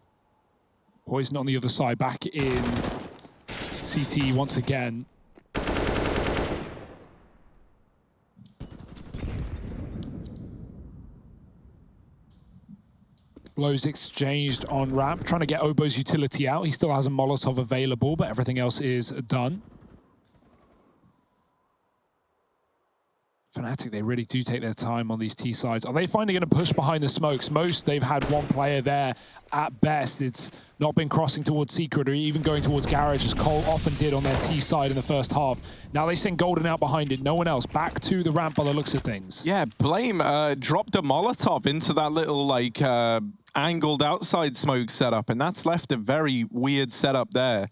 S2: Poison on the other side, back in CT once again. Blows exchanged on ramp, trying to get Obo's utility out. He still has a Molotov available, but everything else is done. Fnatic, they really do take their time on these T sides. Are they finally going to push behind the smokes? Most, they've had one player there at best. It's not been crossing towards Secret or even going towards Garage, as Cole often did on their T side in the first half. Now they send Golden out behind it. No one else. Back to the ramp by the looks of things.
S3: Yeah, Blame dropped a Molotov into that little, like, angled outside smoke setup, and that's left a very weird setup there.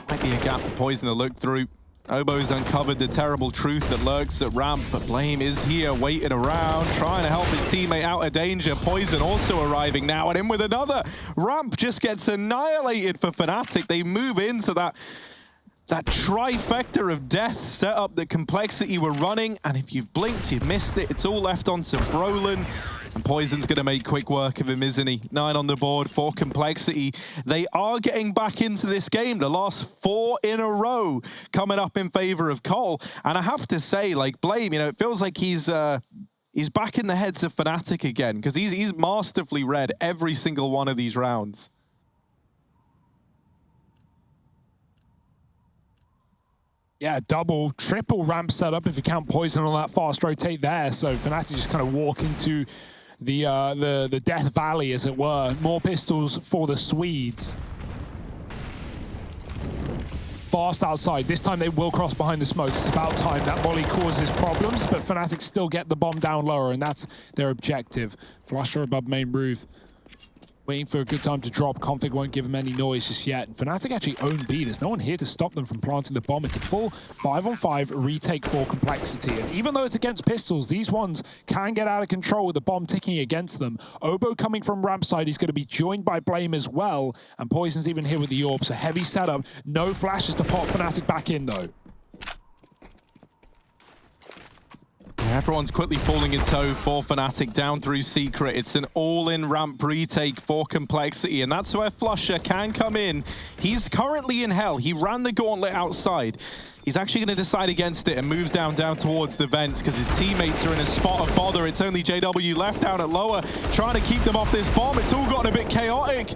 S3: Might be a gap for Poison to look through. Obo's uncovered the terrible truth that lurks at ramp, but Blame is here waiting around, trying to help his teammate out of danger. Poison also arriving now, and in with another. Ramp just gets annihilated for Fnatic. They move into that trifecta of death setup that Complexity were running, and if you've blinked, you've missed it. It's all left onto Brolin, and Poison's going to make quick work of him, isn't he? 9 on the board for Complexity. They are getting back into this game. The last 4 in a row coming up in favor of Cole, and I have to say, like, Blame, you know, it feels like he's back in the heads of Fnatic again, because he's masterfully read every single one of these rounds.
S2: Yeah, double, triple ramp setup if you count Poison on that fast rotate there. So Fnatic just kind of walk into the Death Valley, as it were. More pistols for the Swedes. Fast outside. This time they will cross behind the smokes. It's about time. That volley causes problems, but Fnatic still get the bomb down lower, and that's their objective. Flusher above main roof. Waiting for a good time to drop. Config won't give him any noise just yet. And Fnatic actually own B. There's no one here to stop them from planting the bomb. It's a full 5-on-5 retake for Complexity. And even though it's against pistols, these ones can get out of control with the bomb ticking against them. Obo coming from ramp side. He's going to be joined by Blame as well. And Poison's even here with the orb. So heavy setup. No flashes to pop Fnatic back in, though.
S3: Everyone's quickly falling in tow for Fnatic down through Secret. It's an all-in ramp retake for Complexity, and that's where Flusher can come in. He's currently in hell. He ran the gauntlet outside. He's actually going to decide against it and moves down towards the vents because his teammates are in a spot of bother. It's only JW left down at lower, trying to keep them off this bomb. It's all gotten a bit chaotic.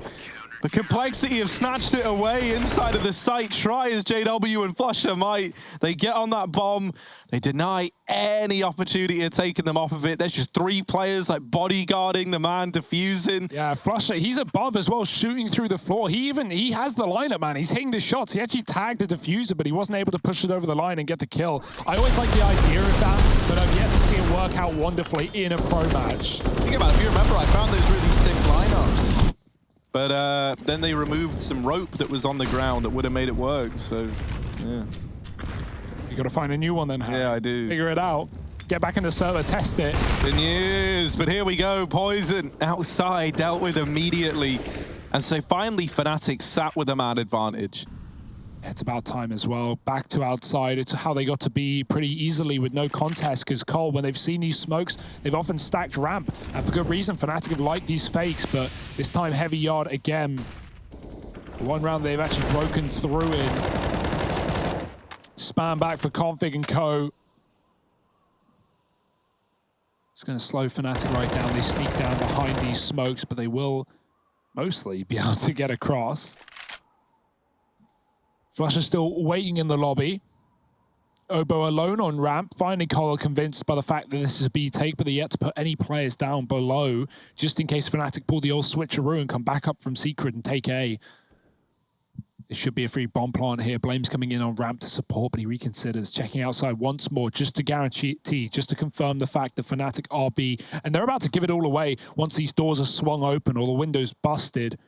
S3: But Complexity have snatched it away inside of the site. Try as JW and Flusher might. They get on that bomb. They deny any opportunity of taking them off of it. There's just 3 players like bodyguarding the man, defusing.
S2: Yeah, Flusher, he's above as well, shooting through the floor. He has the lineup, man. He's hitting the shots. He actually tagged the diffuser, but he wasn't able to push it over the line and get the kill. I always like the idea of that, but I've yet to see it work out wonderfully in a pro match.
S3: Think about it, if you remember, I found those really sick lineups. But then they removed some rope that was on the ground that would have made it work, so, yeah.
S2: You got to find a new one then, Harry.
S3: Yeah, I do.
S2: Figure it out. Get back in the server, test it.
S3: Good news, but here we go. Poison outside, dealt with immediately. And so finally, Fnatic sat with a man advantage.
S2: It's about time as well. Back to outside. It's how they got to be pretty easily with no contest, because Cole, when they've seen these smokes, they've often stacked ramp. And for good reason, Fnatic have liked these fakes, but this time heavy yard again. One round they've actually broken through in. Spam back for Config and Co. It's going to slow Fnatic right down. They sneak down behind these smokes, but they will mostly be able to get across. Flusher still waiting in the lobby. Obo alone on ramp. Finally, Cole convinced by the fact that this is a B take, but they're yet to put any players down below, just in case Fnatic pull the old switcheroo and come back up from Secret and take A. It should be a free bomb plant here. Blame's coming in on ramp to support, but he reconsiders, checking outside once more, just to guarantee, just to confirm the fact that Fnatic are B. And they're about to give it all away once these doors are swung open or the windows busted.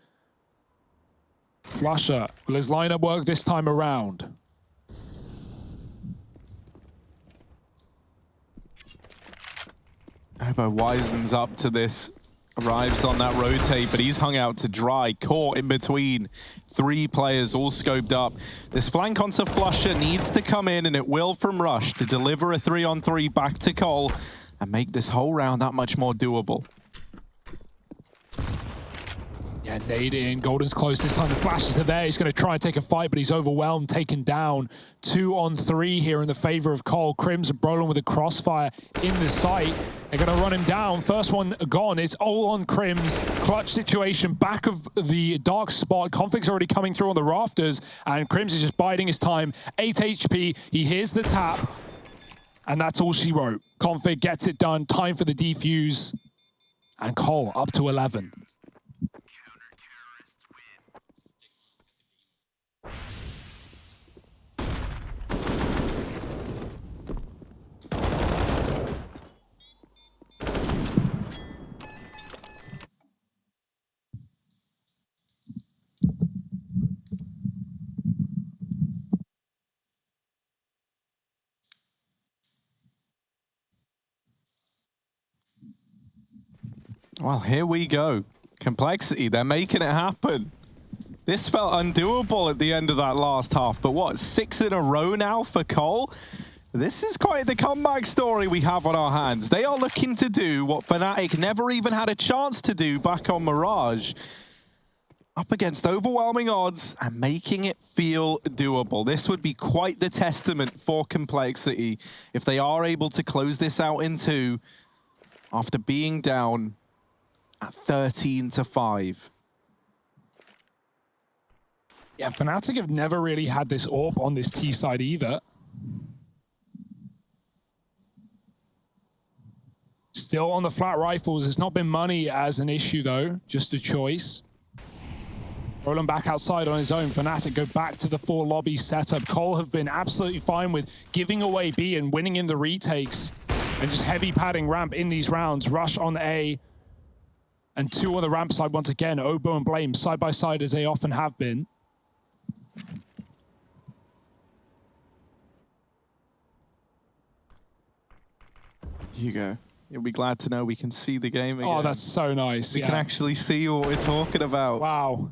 S2: Flusher, will his lineup work this time around?
S3: Obo wisens up to this, arrives on that rotate, but he's hung out to dry, caught in between 3 players all scoped up. This flank onto Flusher needs to come in, and it will from Rush to deliver a 3-on-3 back to Cole and make this whole round that much more doable.
S2: Yeah, nade in. Golden's close this time. The flashes are there. He's going to try and take a fight, but he's overwhelmed, taken down. 2-on-3 here in the favor of Cole. Crims and Brolin with a crossfire in the site. They're going to run him down. First one gone. It's all on Crims. Clutch situation. Back of the dark spot. Config's already coming through on the rafters, and Crims is just biding his time. 8 HP. He hears the tap, and that's all she wrote. Config gets it done. Time for the defuse. And Cole up to 11.
S3: Well, here we go. Complexity, they're making it happen. This felt undoable at the end of that last half, but what, 6 in a row now for Cole? This is quite the comeback story we have on our hands. They are looking to do what Fnatic never even had a chance to do back on Mirage. Up against overwhelming odds and making it feel doable. This would be quite the testament for Complexity if they are able to close this out in 2 after being down at 13-5.
S2: Yeah, Fnatic have never really had this AWP on this T side either. Still on the flat rifles. It's not been money as an issue though, just a choice. Rolling back outside on his own. Fnatic go back to the 4 lobby setup. Cole have been absolutely fine with giving away B and winning in the retakes. And just heavy padding ramp in these rounds. Rush on A. And 2 on the ramp side once again. Obo and Blame side by side as they often have been.
S3: Hugo, you'll be glad to know we can see the game again.
S2: Oh, that's so nice.
S3: We can actually see what we're talking about.
S2: Wow.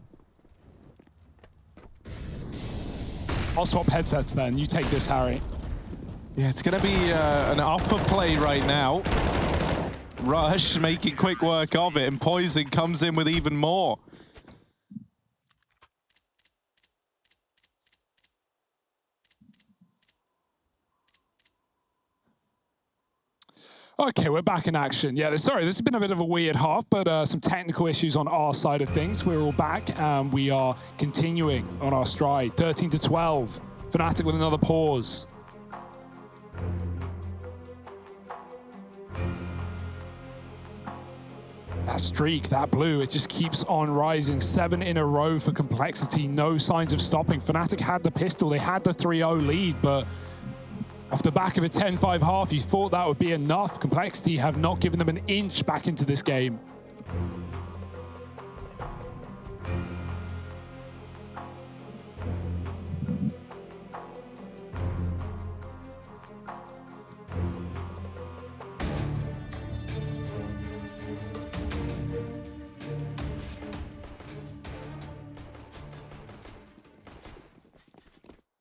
S2: I'll swap headsets then. You take this, Harry.
S3: Yeah, it's going to be an upper play right now. Rush making quick work of it, and Poison comes in with even more.
S2: Okay, we're back in action. Yeah, sorry, this has been a bit of a weird half, but some technical issues on our side of things. We're all back, and we are continuing on our stride. 13-12. Fnatic with another pause. That streak, that blue, it just keeps on rising. 7 in a row for Complexity. No signs of stopping. Fnatic had the pistol. They had the 3-0 lead, but off the back of a 10-5 half, you thought that would be enough. Complexity have not given them an inch back into this game.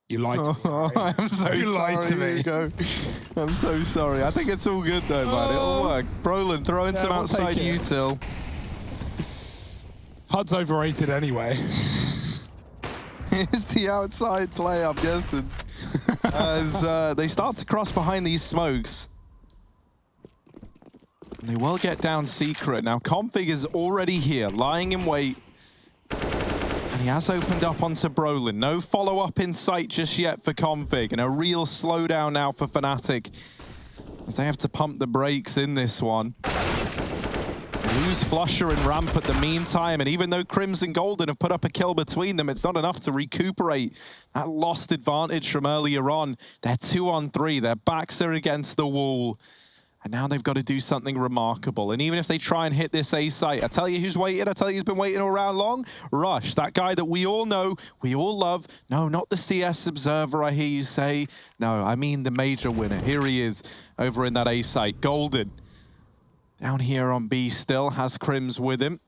S2: You lied to me.
S3: Oh, I'm so
S2: You
S3: sorry,
S2: lied to me.
S3: Hugo. I'm so sorry. I think it's all good though, man. It'll work. Brolin throwing some
S2: we'll
S3: outside
S2: take it.
S3: util.
S2: HUD's overrated anyway.
S3: Here's the outside play, I'm guessing. As they start to cross behind these smokes. And they will get down secret. Now, Config is already here, lying in wait. And he has opened up onto Brolin. No follow-up in sight just yet for Config. And a real slowdown now for Fnatic, as they have to pump the brakes in this one. They lose Flusher and Ramp at the meantime. And even though Crims and Golden have put up a kill between them, it's not enough to recuperate that lost advantage from earlier on. They're 2-on-3. Their backs are against the wall. And now they've got to do something remarkable. And even if they try and hit this A site, I tell you who's waiting. I tell you who's been waiting all around long. Rush, that guy that we all know, we all love. No, not the CS Observer, I hear you say. No, I mean the major winner. Here he is over in that A site. Golden. Down here on B still, has Crims with him.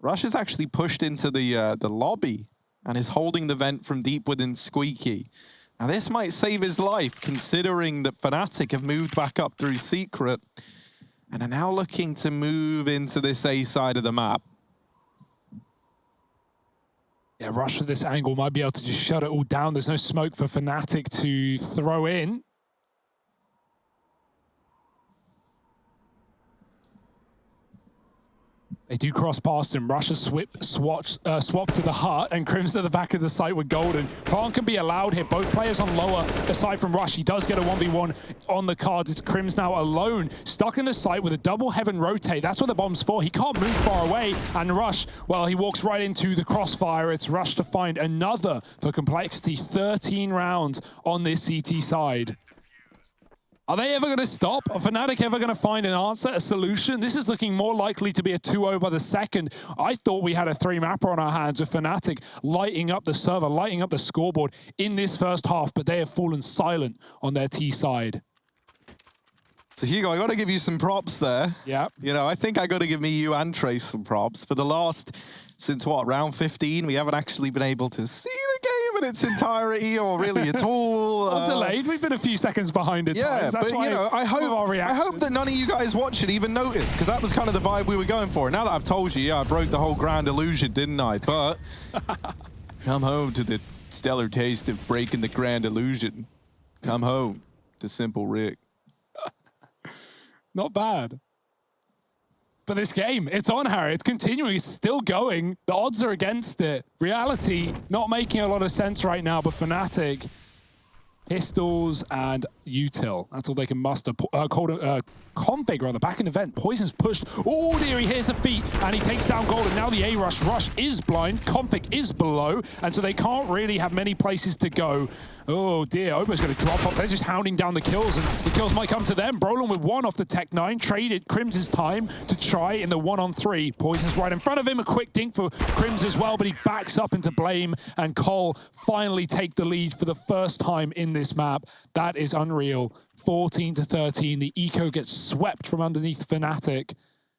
S3: Rush is actually pushed into the lobby and is holding the vent from deep within Squeaky. Now this might save his life, considering that Fnatic have moved back up through Secret and are now looking to move into this A side of the map.
S2: Yeah, Rush with this angle might be able to just shut it all down. There's no smoke for Fnatic to throw in. They do cross past him. Rush has swap to the heart, and Crims at the back of the site with Golden. Plant can be allowed here. Both players on lower, aside from Rush. He does get a 1v1 on the cards. It's Crims now alone, stuck in the site with a double heaven rotate. That's what the bomb's for. He can't move far away, and Rush, well, he walks right into the crossfire. It's Rush to find another for Complexity. 13 rounds on this CT side. Are they ever going to stop? Are Fnatic ever going to find an answer, a solution? This is looking more likely to be a 2-0 by the second. I thought we had a 3-mapper on our hands with Fnatic lighting up the server, lighting up the scoreboard in this first half, but they have fallen silent on their T side.
S3: So Hugo, I got to give you some props there.
S2: Yeah.
S3: You know, I think I got to give me, you, and Trace some props. For the last, since what, round 15, we haven't actually been able to see the game in its entirety or really at all.
S2: Well, delayed. We've been a few seconds behind at times. That's
S3: but
S2: why
S3: you know, I hope that none of you guys watching even noticed, because that was kind of the vibe we were going for. And now that I've told you, yeah, I broke the whole grand illusion, didn't I? But come home to the stellar taste of breaking the grand illusion. Come home to Simple Rick.
S2: Not bad. But this game, it's on, Harry. It's continuing. It's still going. The odds are against it. Reality not making a lot of sense right now, but Fnatic, Pistols, and Util. That's all they can muster. Config, rather, back in the vent. Poison's pushed. Oh, dear, he hears a feet, and he takes down Golden. Now the A-Rush. Rush is blind. Config is below, and so they can't really have many places to go. Oh, dear. Obo's going to drop off. They're just hounding down the kills, and the kills might come to them. Brolin with one off the Tech-9. Traded Crim's time to try in the 1-on-3. Poison's right in front of him. A quick dink for Crims as well, but he backs up into Blame, and Cole finally take the lead for the first time in this map. That is unreal. 14-13. The eco gets swept from underneath Fnatic,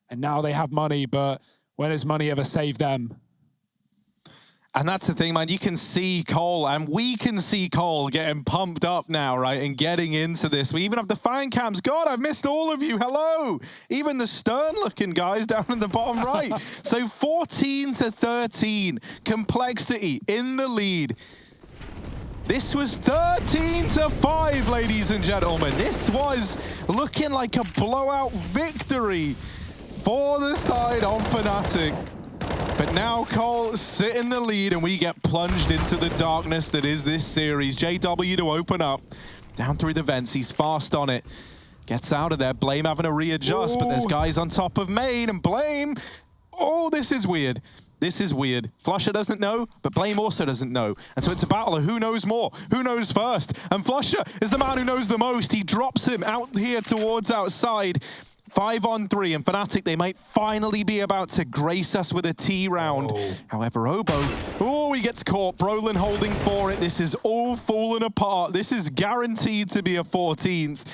S2: and now they have money, but when has money ever saved them?
S3: And that's the thing, man. You can see Cole, and we can see Cole getting pumped up now, right, and getting into this. We even have the fan cams. God, I've missed all of you. Hello. Even the stern-looking guys down in the bottom right. So 14-13. Complexity in the lead. This was 13-5, ladies and gentlemen. This was looking like a blowout victory for the side of Fnatic. But now Cole sit in the lead, and we get plunged into the darkness that is this series. JW to open up. Down through the vents, he's fast on it. Gets out of there. Blame having to readjust, but there's guys on top of main, and Blame... Oh, this is weird. This is weird. Flusher doesn't know, but Blame also doesn't know. And so it's a battle of who knows more, who knows first. And Flusher is the man who knows the most. He drops him out here towards outside. 5-on-3, and Fnatic, they might finally be about to grace us with a T round. However, Obo, oh, he gets caught. Brolin holding for it. This is all falling apart. This is guaranteed to be a 14th.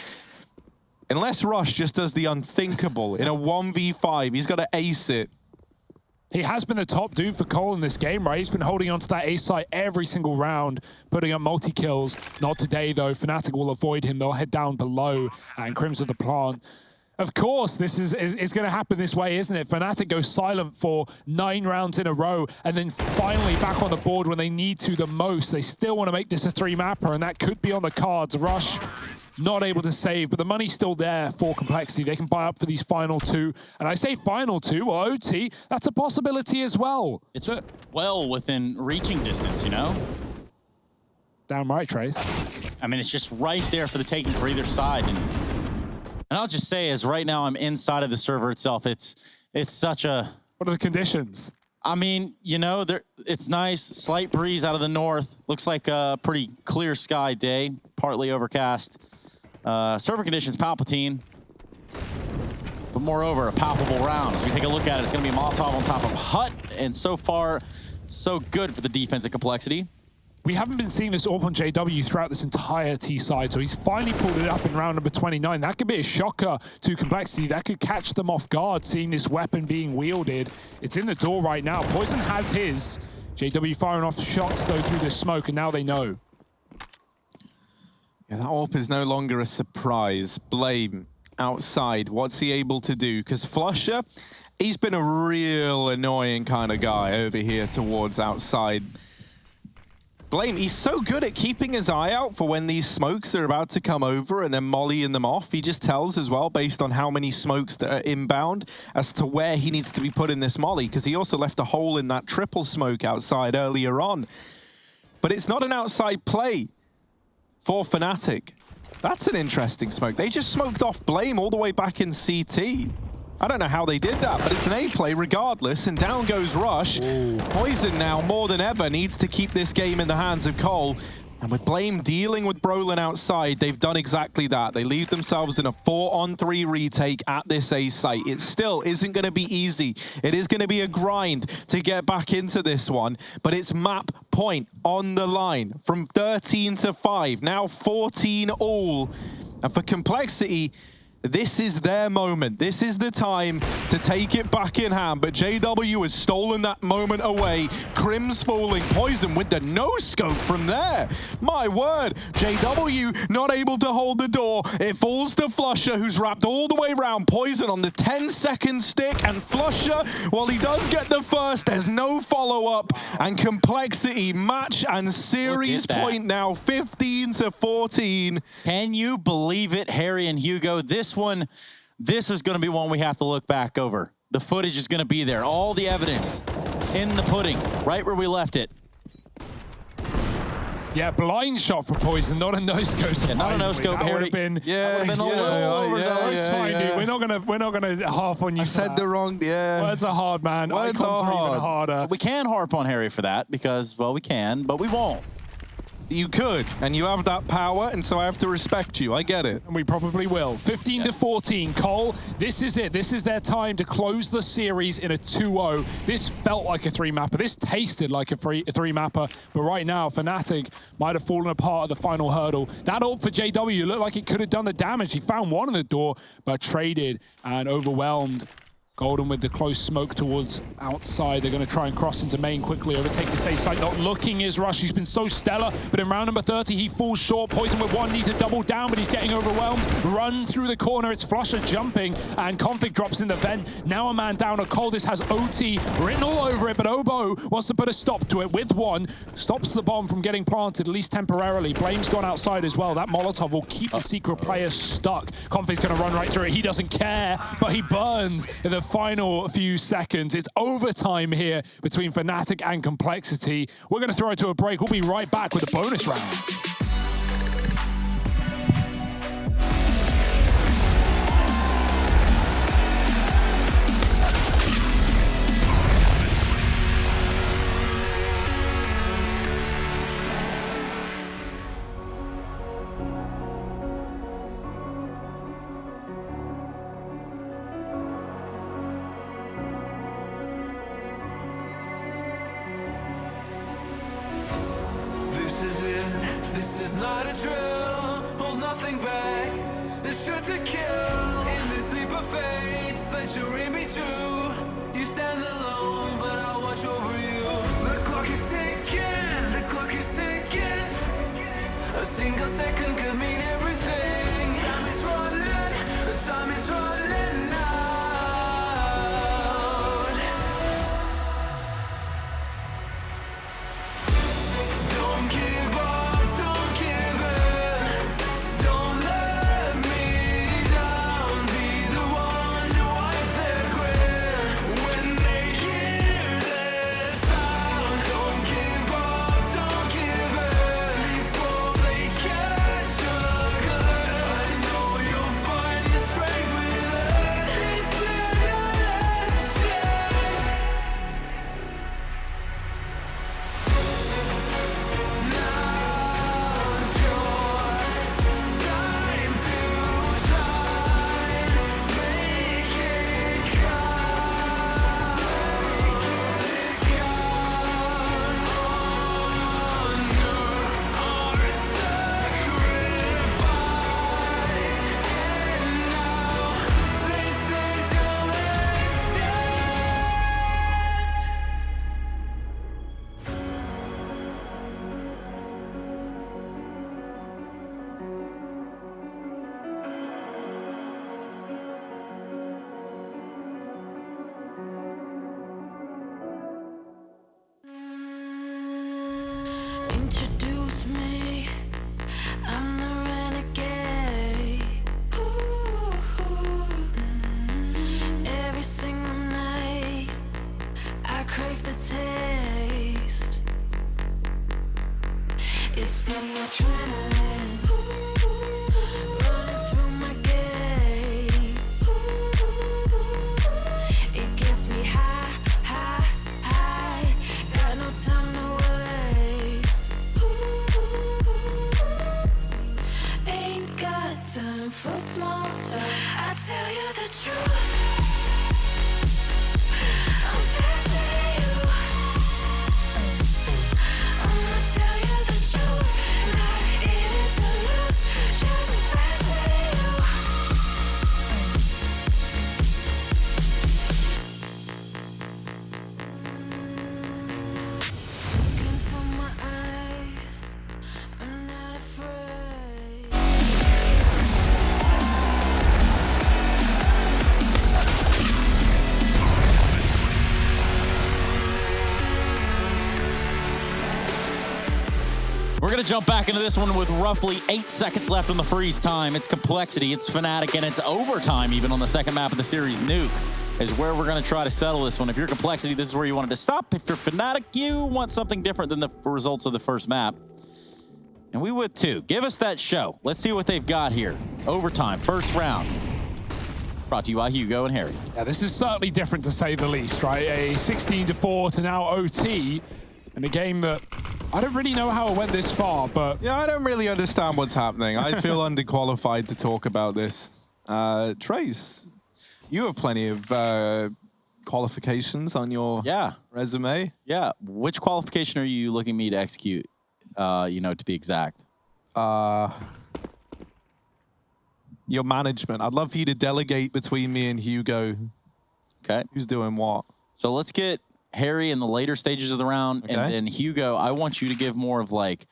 S3: Unless Rush just does the unthinkable in a 1v5, he's got to ace it.
S2: He has been the top dude for Cole in this game, right? He's been holding on to that A site every single round, putting up multi-kills. Not today, though. Fnatic will avoid him. They'll head down below, and Crims of the plant. Of course, this is going to happen this way, isn't it? Fnatic go silent for 9 rounds in a row, and then finally back on the board when they need to the most. They still want to make this a 3-mapper, and that could be on the cards. Rush not able to save, but the money's still there for Complexity. They can buy up for these final 2. And I say final 2, or OT, that's a possibility as well.
S1: It's well within reaching distance, you know?
S2: Damn right, Trace.
S1: I mean, it's just right there for the taking for either side. And I'll just say, as right now I'm inside of the server itself, it's such a...
S2: What are the conditions?
S1: I mean, you know, it's nice, slight breeze out of the north. Looks like a pretty clear sky day, partly overcast. Server conditions, Palpatine. But moreover, a palpable round. As we take a look at it, it's going to be Molotov on top of Hut. And so far, so good for the defense at Complexity.
S2: We haven't been seeing this AWP on JW throughout this entire T side, so he's finally pulled it up in round number 29. That could be a shocker to Complexity. That could catch them off guard, seeing this weapon being wielded. It's in the door right now. Poison has his. JW firing off shots, though, through the smoke, and now they know.
S3: Yeah, that AWP is no longer a surprise. Blame outside. What's he able to do? Because Flusher, he's been a real annoying kind of guy over here towards outside. Blame, he's so good at keeping his eye out for when these smokes are about to come over and then mollying them off. He just tells as well, based on how many smokes that are inbound, as to where he needs to be putting this molly, because he also left a hole in that triple smoke outside earlier on. But it's not an outside play for Fnatic. That's an interesting smoke. They just smoked off Blame all the way back in CT. I don't know how they did that, but it's an A play regardless, and down goes Rush. Ooh. Poison now, more than ever, needs to keep this game in the hands of Cole. And with Blame dealing with Brolin outside, they've done exactly that. They leave themselves in a 4-on-3 retake at this A site. It still isn't going to be easy. It is going to be a grind to get back into this one, but it's map point on the line from 13-5, now 14 all. And for Complexity, This is their moment. This is the time to take it back in hand. But JW has stolen that moment away. Crim's falling. Poison with the no-scope from there. My word. JW not able to hold the door. It falls to Flusher, who's wrapped all the way around. Poison on the 10-second stick. And Flusher, while he does get the first, there's no follow-up. And Complexity match and series point now 15-14.
S1: Can you believe it, Harry and Hugo? This is going to be one we have to look back over. The footage is going to be there. All the evidence in the pudding, right where we left it.
S2: Yeah, blind shot for Poison, not a no-scope.
S1: Yeah, not a no-scope, Harry.
S2: That would have been,
S1: overzealous.
S2: Fine, dude. We're not gonna harp on you.
S3: I said the wrong,
S2: Words are hard, man.
S3: Words
S2: Icons
S3: are hard.
S2: even harder.
S1: We can harp on Harry for that because, well, we can, but we won't.
S3: You could, and you have that power, and so I have to respect you. I get it.
S2: And we probably will. 15-14. Cole, this is it. This is their time to close the series in a 2-0. This felt like a 3-mapper. This tasted like a 3-mapper. But right now, Fnatic might have fallen apart at the final hurdle. That ult for JW looked like it could have done the damage. He found one in the door, but traded and overwhelmed. Golden with the close smoke towards outside. They're going to try and cross into main quickly, overtake the safe side. Not looking is Rush. He's been so stellar, but in round number 30, he falls short. Poison with one, needs to double down, but he's getting overwhelmed. Run through the corner. It's Flusher jumping, and Config drops in the vent. Now a man down. Coldest has OT written all over it, but Obo wants to put a stop to it with one. Stops the bomb from getting planted, at least temporarily. Blame's gone outside as well. That Molotov will keep the secret player stuck. Config's going to run right through it. He doesn't care, but he burns in the final few seconds. It's overtime here between Fnatic and Complexity. We're going to throw it to a break. We'll be right back with the bonus rounds.
S5: This is not a drill, hold nothing back. This should to kill in this leap of faith that you're in me too. You stand alone, but I'll watch over you. The clock is ticking, the clock is ticking. A single second could mean everything. Time is running, the time is running out. Don't give up. Introduce me, I'm the renegade. Ooh, every single night, I crave the taste. It's the adrenaline running through my gate. It gets me high, high, high. Got no time to waste. Ain't got time for small talk. I tell you the truth. I'm faster than you. I'ma tell you the truth. Not in
S1: We're going to jump back into this one with roughly 8 seconds left on the freeze time. It's Complexity, it's Fnatic, and it's overtime even on the second map of the series. Nuke is where we're going to try to settle this one. If you're Complexity, this is where you wanted to stop. If you're Fnatic, you want something different than the results of the first map. And we would too. Give us that show. Let's see what they've got here. Overtime, first round. Brought to you by Hugo and Harry.
S2: Yeah, this is certainly different to say the least, right? A 16-4 to now OT, and a game that I don't really know how it went this far, but...
S3: Yeah, I don't really understand what's happening. I feel underqualified to talk about this. Trace, you have plenty of qualifications on your resume.
S1: Yeah, which qualification are you looking me to execute, to be exact?
S3: Your management. I'd love for you to delegate between me and Hugo.
S1: Okay.
S3: Who's doing what?
S1: So let's get Harry in the later stages of the round, and then Hugo, I want you to give more of like,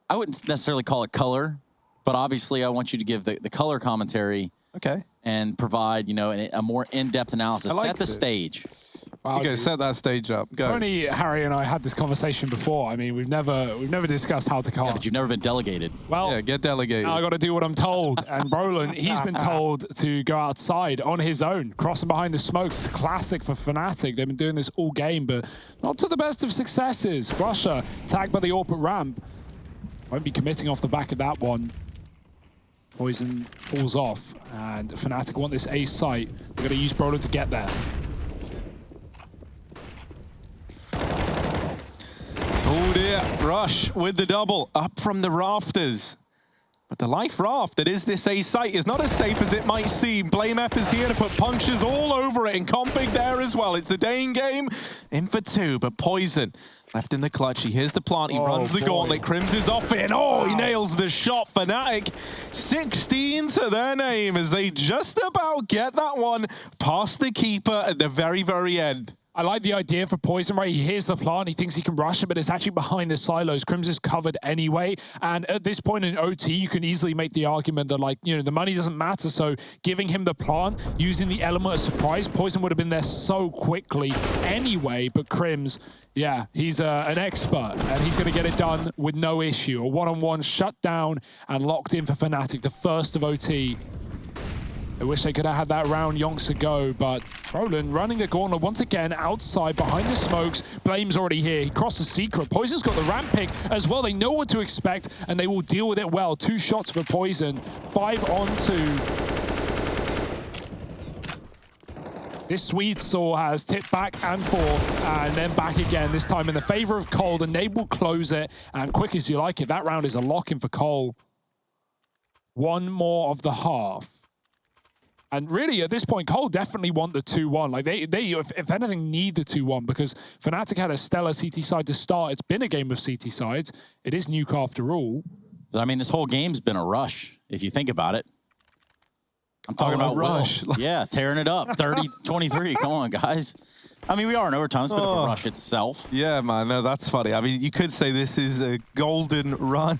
S1: I wouldn't necessarily call it color, but obviously I want you to give the color commentary.
S3: Okay.
S1: And provide, a more in-depth analysis. Set the stage.
S2: Wow,
S3: Hugo, set that stage up. Go.
S2: Only Harry and I had this conversation before. I mean, we've never discussed how to cast.
S1: Yeah, but you've never been delegated.
S2: Well,
S3: yeah, get delegated.
S2: Now I got to do what I'm told. And Brolin, he's been told to go outside on his own, crossing behind the smokes. Classic for Fnatic. They've been doing this all game, but not to the best of successes. Russia tagged by the AWP ramp. Won't be committing off the back of that one. Poison falls off, and Fnatic want this A site. They're going to use Brolin to get there.
S3: Oh dear, Rush with the double, up from the rafters. But the life raft that is this A site is not as safe as it might seem. BlameF is here to put punches all over it, and Config there as well. It's the Dane game, in for two, but Poison left in the clutch. He hears the plant, he runs the gauntlet, Crims is off it, and he nails the shot. Fnatic, 16 to their name as they just about get that one past the keeper at the very, very end.
S2: I like the idea for Poison, right? He hears the plant, he thinks he can rush it, but it's actually behind the silos. Crims is covered anyway, and at this point in OT, you can easily make the argument that, like, the money doesn't matter, so giving him the plant, using the element of surprise, Poison would have been there so quickly anyway, but Crims, yeah, he's an expert, and he's going to get it done with no issue. A one-on-one shut down and locked in for Fnatic, the first of OT. I wish they could have had that round yonks ago, but Roland running the gauntlet once again outside behind the smokes. Blame's already here. He crossed the secret. Poison's got the ramp pick as well. They know what to expect, and they will deal with it well. 2 shots for Poison. 5 on 2. This sweet saw has tipped back and forth, and then back again, this time in the favor of Cold, and they will close it, and quick as you like it. That round is a lock-in for Cole. One more of the half. And really, at this point, Cole definitely want the 2-1. Like, they if anything, need the 2-1, because Fnatic had a stellar CT side to start. It's been a game of CT sides. It is Nuke after all.
S1: I mean, this whole game's been a rush, if you think about it. I'm talking about
S3: rush.
S1: Yeah, tearing it up. 30-23. Come on, guys. I mean, we are in overtime. It's a bit of a rush itself.
S3: Yeah, man. No, that's funny. I mean, you could say this is a golden run.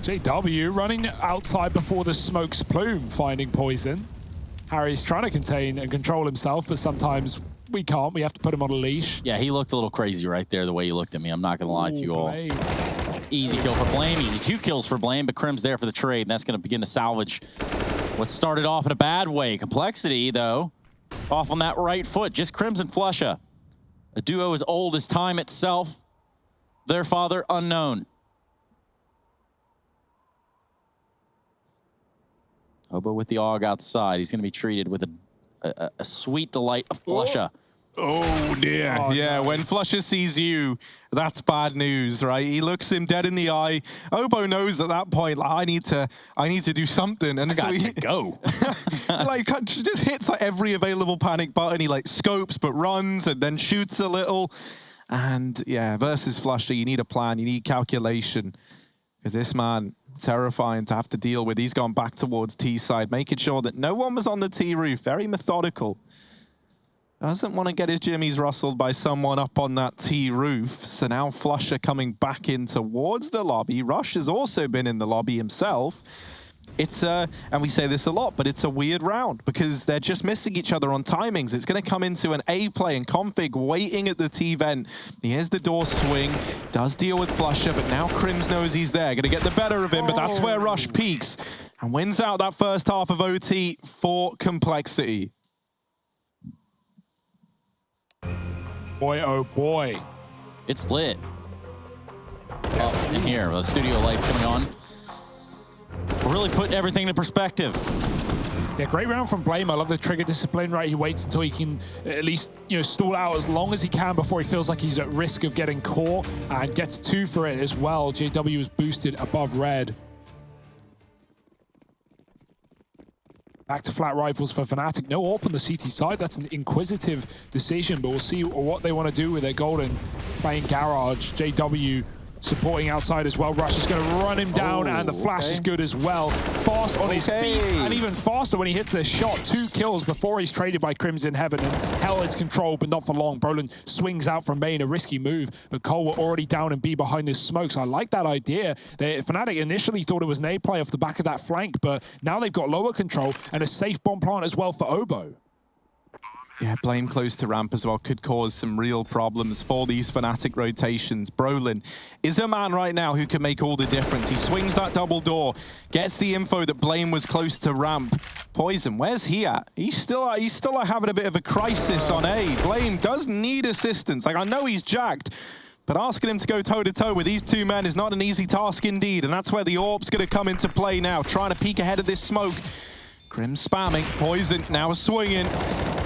S2: JW running outside before the smoke's plume, finding Poison. Harry's trying to contain and control himself, but sometimes we can't. We have to put him on a leash.
S1: Yeah, he looked a little crazy right there, the way he looked at me. I'm not going to lie to you all. Easy kill for Blame. Easy 2 kills for Blame, but Crim's there for the trade, and that's going to begin to salvage what started off in a bad way. Complexity, though, off on that right foot. Just Crims and Flusha. A duo as old as time itself. Their father unknown. Obo with the AUG outside. He's going to be treated with a sweet delight of Flusha.
S3: Oh dear. Oh, yeah, no. When Flusha sees you, that's bad news, right? He looks him dead in the eye. Obo knows at that point, like, I need to do something. And
S1: I got to go.
S3: Like, just hits like every available panic button. He like scopes but runs and then shoots a little. And yeah, versus Flusha, you need a plan, you need calculation. Because this man, terrifying to have to deal with. He's gone back towards T side, making sure that no one was on the T roof. Very methodical. Doesn't want to get his jimmies rustled by someone up on that T roof. So now Flusha coming back in towards the lobby. Rush has also been in the lobby himself. it's and we say this a lot, but it's a weird round because they're just missing each other on timings. It's going to come into an A play and Config waiting at the T vent. Here's the door swing, does deal with Flusher, but now Crims knows he's there. Going to get the better of him, but that's where Rush peaks and wins out that first half of OT for Complexity.
S2: Boy, oh boy.
S1: It's lit. In here, the studio lights coming on. Really put everything into perspective.
S2: Yeah, great round from Blame. I love the trigger discipline, right? He waits until he can at least, stall out as long as he can before he feels like he's at risk of getting caught, and gets 2 for it as well. JW is boosted above red. Back to flat rifles for Fnatic. No AWP on the CT side. That's an inquisitive decision, but we'll see what they want to do with their Golden. Playing Garage, JW supporting outside as well. Rush is going to run him down, and the flash is good as well. Fast on his feet, and even faster when he hits a shot. 2 kills before he's traded by Crimson Heaven, and Hell is controlled, but not for long. Brolin swings out from main, a risky move, but Cole were already down and B behind this smoke, so I like that idea. Fnatic initially thought it was an A play off the back of that flank, but now they've got lower control and a safe bomb plant as well for Obo.
S3: Yeah, Blame close to ramp as well could cause some real problems for these Fnatic rotations. Brolin is a man right now who can make all the difference. He swings that double door, gets the info that Blame was close to ramp. Poison, where's he at? He's still having a bit of a crisis on A. Blame does need assistance. Like, I know he's jacked, but asking him to go toe-to-toe with these 2 men is not an easy task indeed, and that's where the AWP's going to come into play now, trying to peek ahead of this smoke. Grim spamming, Poison now swinging,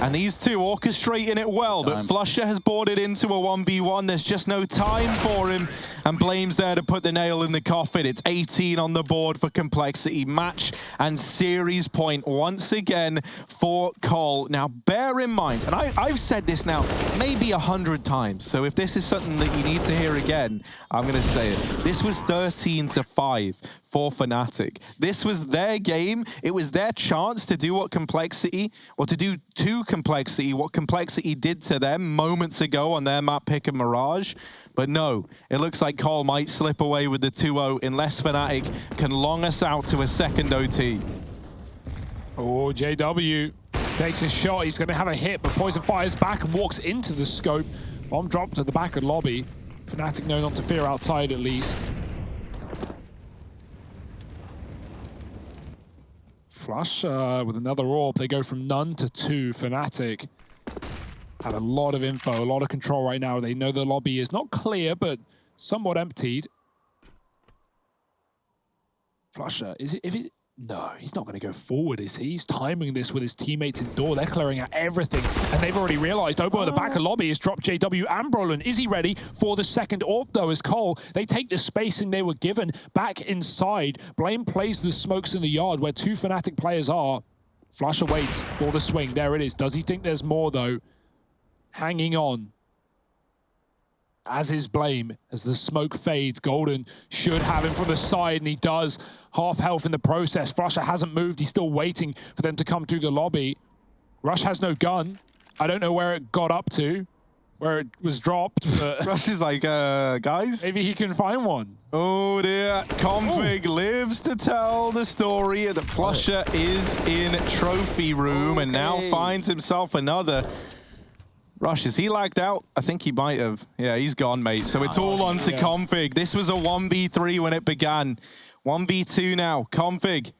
S3: and these 2 orchestrating it well, but Flusher has boarded into a 1v1. There's just no time for him, and Blame's there to put the nail in the coffin. It's 18 on the board for Complexity. Match and series point once again for Cole. Now, bear in mind, and I've said this now maybe 100 times, so if this is something that you need to hear again, I'm going to say it. This was 13-5 for Fnatic. This was their game. It was their chance to do what Complexity, or to do to Complexity, what Complexity did to them moments ago on their map pick and Mirage. But no, it looks like Cole might slip away with the 2-0 unless Fnatic can long us out to a second OT.
S2: Oh, JW takes a shot. He's going to have a hit, but Poison fires back and walks into the scope. Bomb dropped at the back of lobby. Fnatic know not to fear outside at least. Flush with another AWP. They go from none to 2. Fnatic have a lot of info, a lot of control right now. They know the lobby is not clear, but somewhat emptied. Flusher, is it? If it? No, he's not going to go forward, is he? He's timing this with his teammates in door. They're clearing out everything, and they've already realized Obo at the back of lobby has dropped JW and Brolin. Is he ready for the second AWP, though, as Cole, they take the spacing they were given back inside. Blame plays the smokes in the yard where 2 Fnatic players are. Flusher waits for the swing. There it is. Does he think there's more, though? Hanging on. As is Blame, as the smoke fades. Golden should have him from the side, and he does. Half health in the process. Flusher hasn't moved. He's still waiting for them to come through the lobby. Rush has no gun. I don't know where it got up to, where it was dropped. But
S3: Rush is like, guys?
S2: maybe he can find one.
S3: Oh dear, Config lives to tell the story that Flusher is in trophy room and now finds himself another. Rush, is he lagged out? I think he might have. Yeah, he's gone, mate. So it's all on to Config. This was a 1v3 when it began. 1v2 now. Config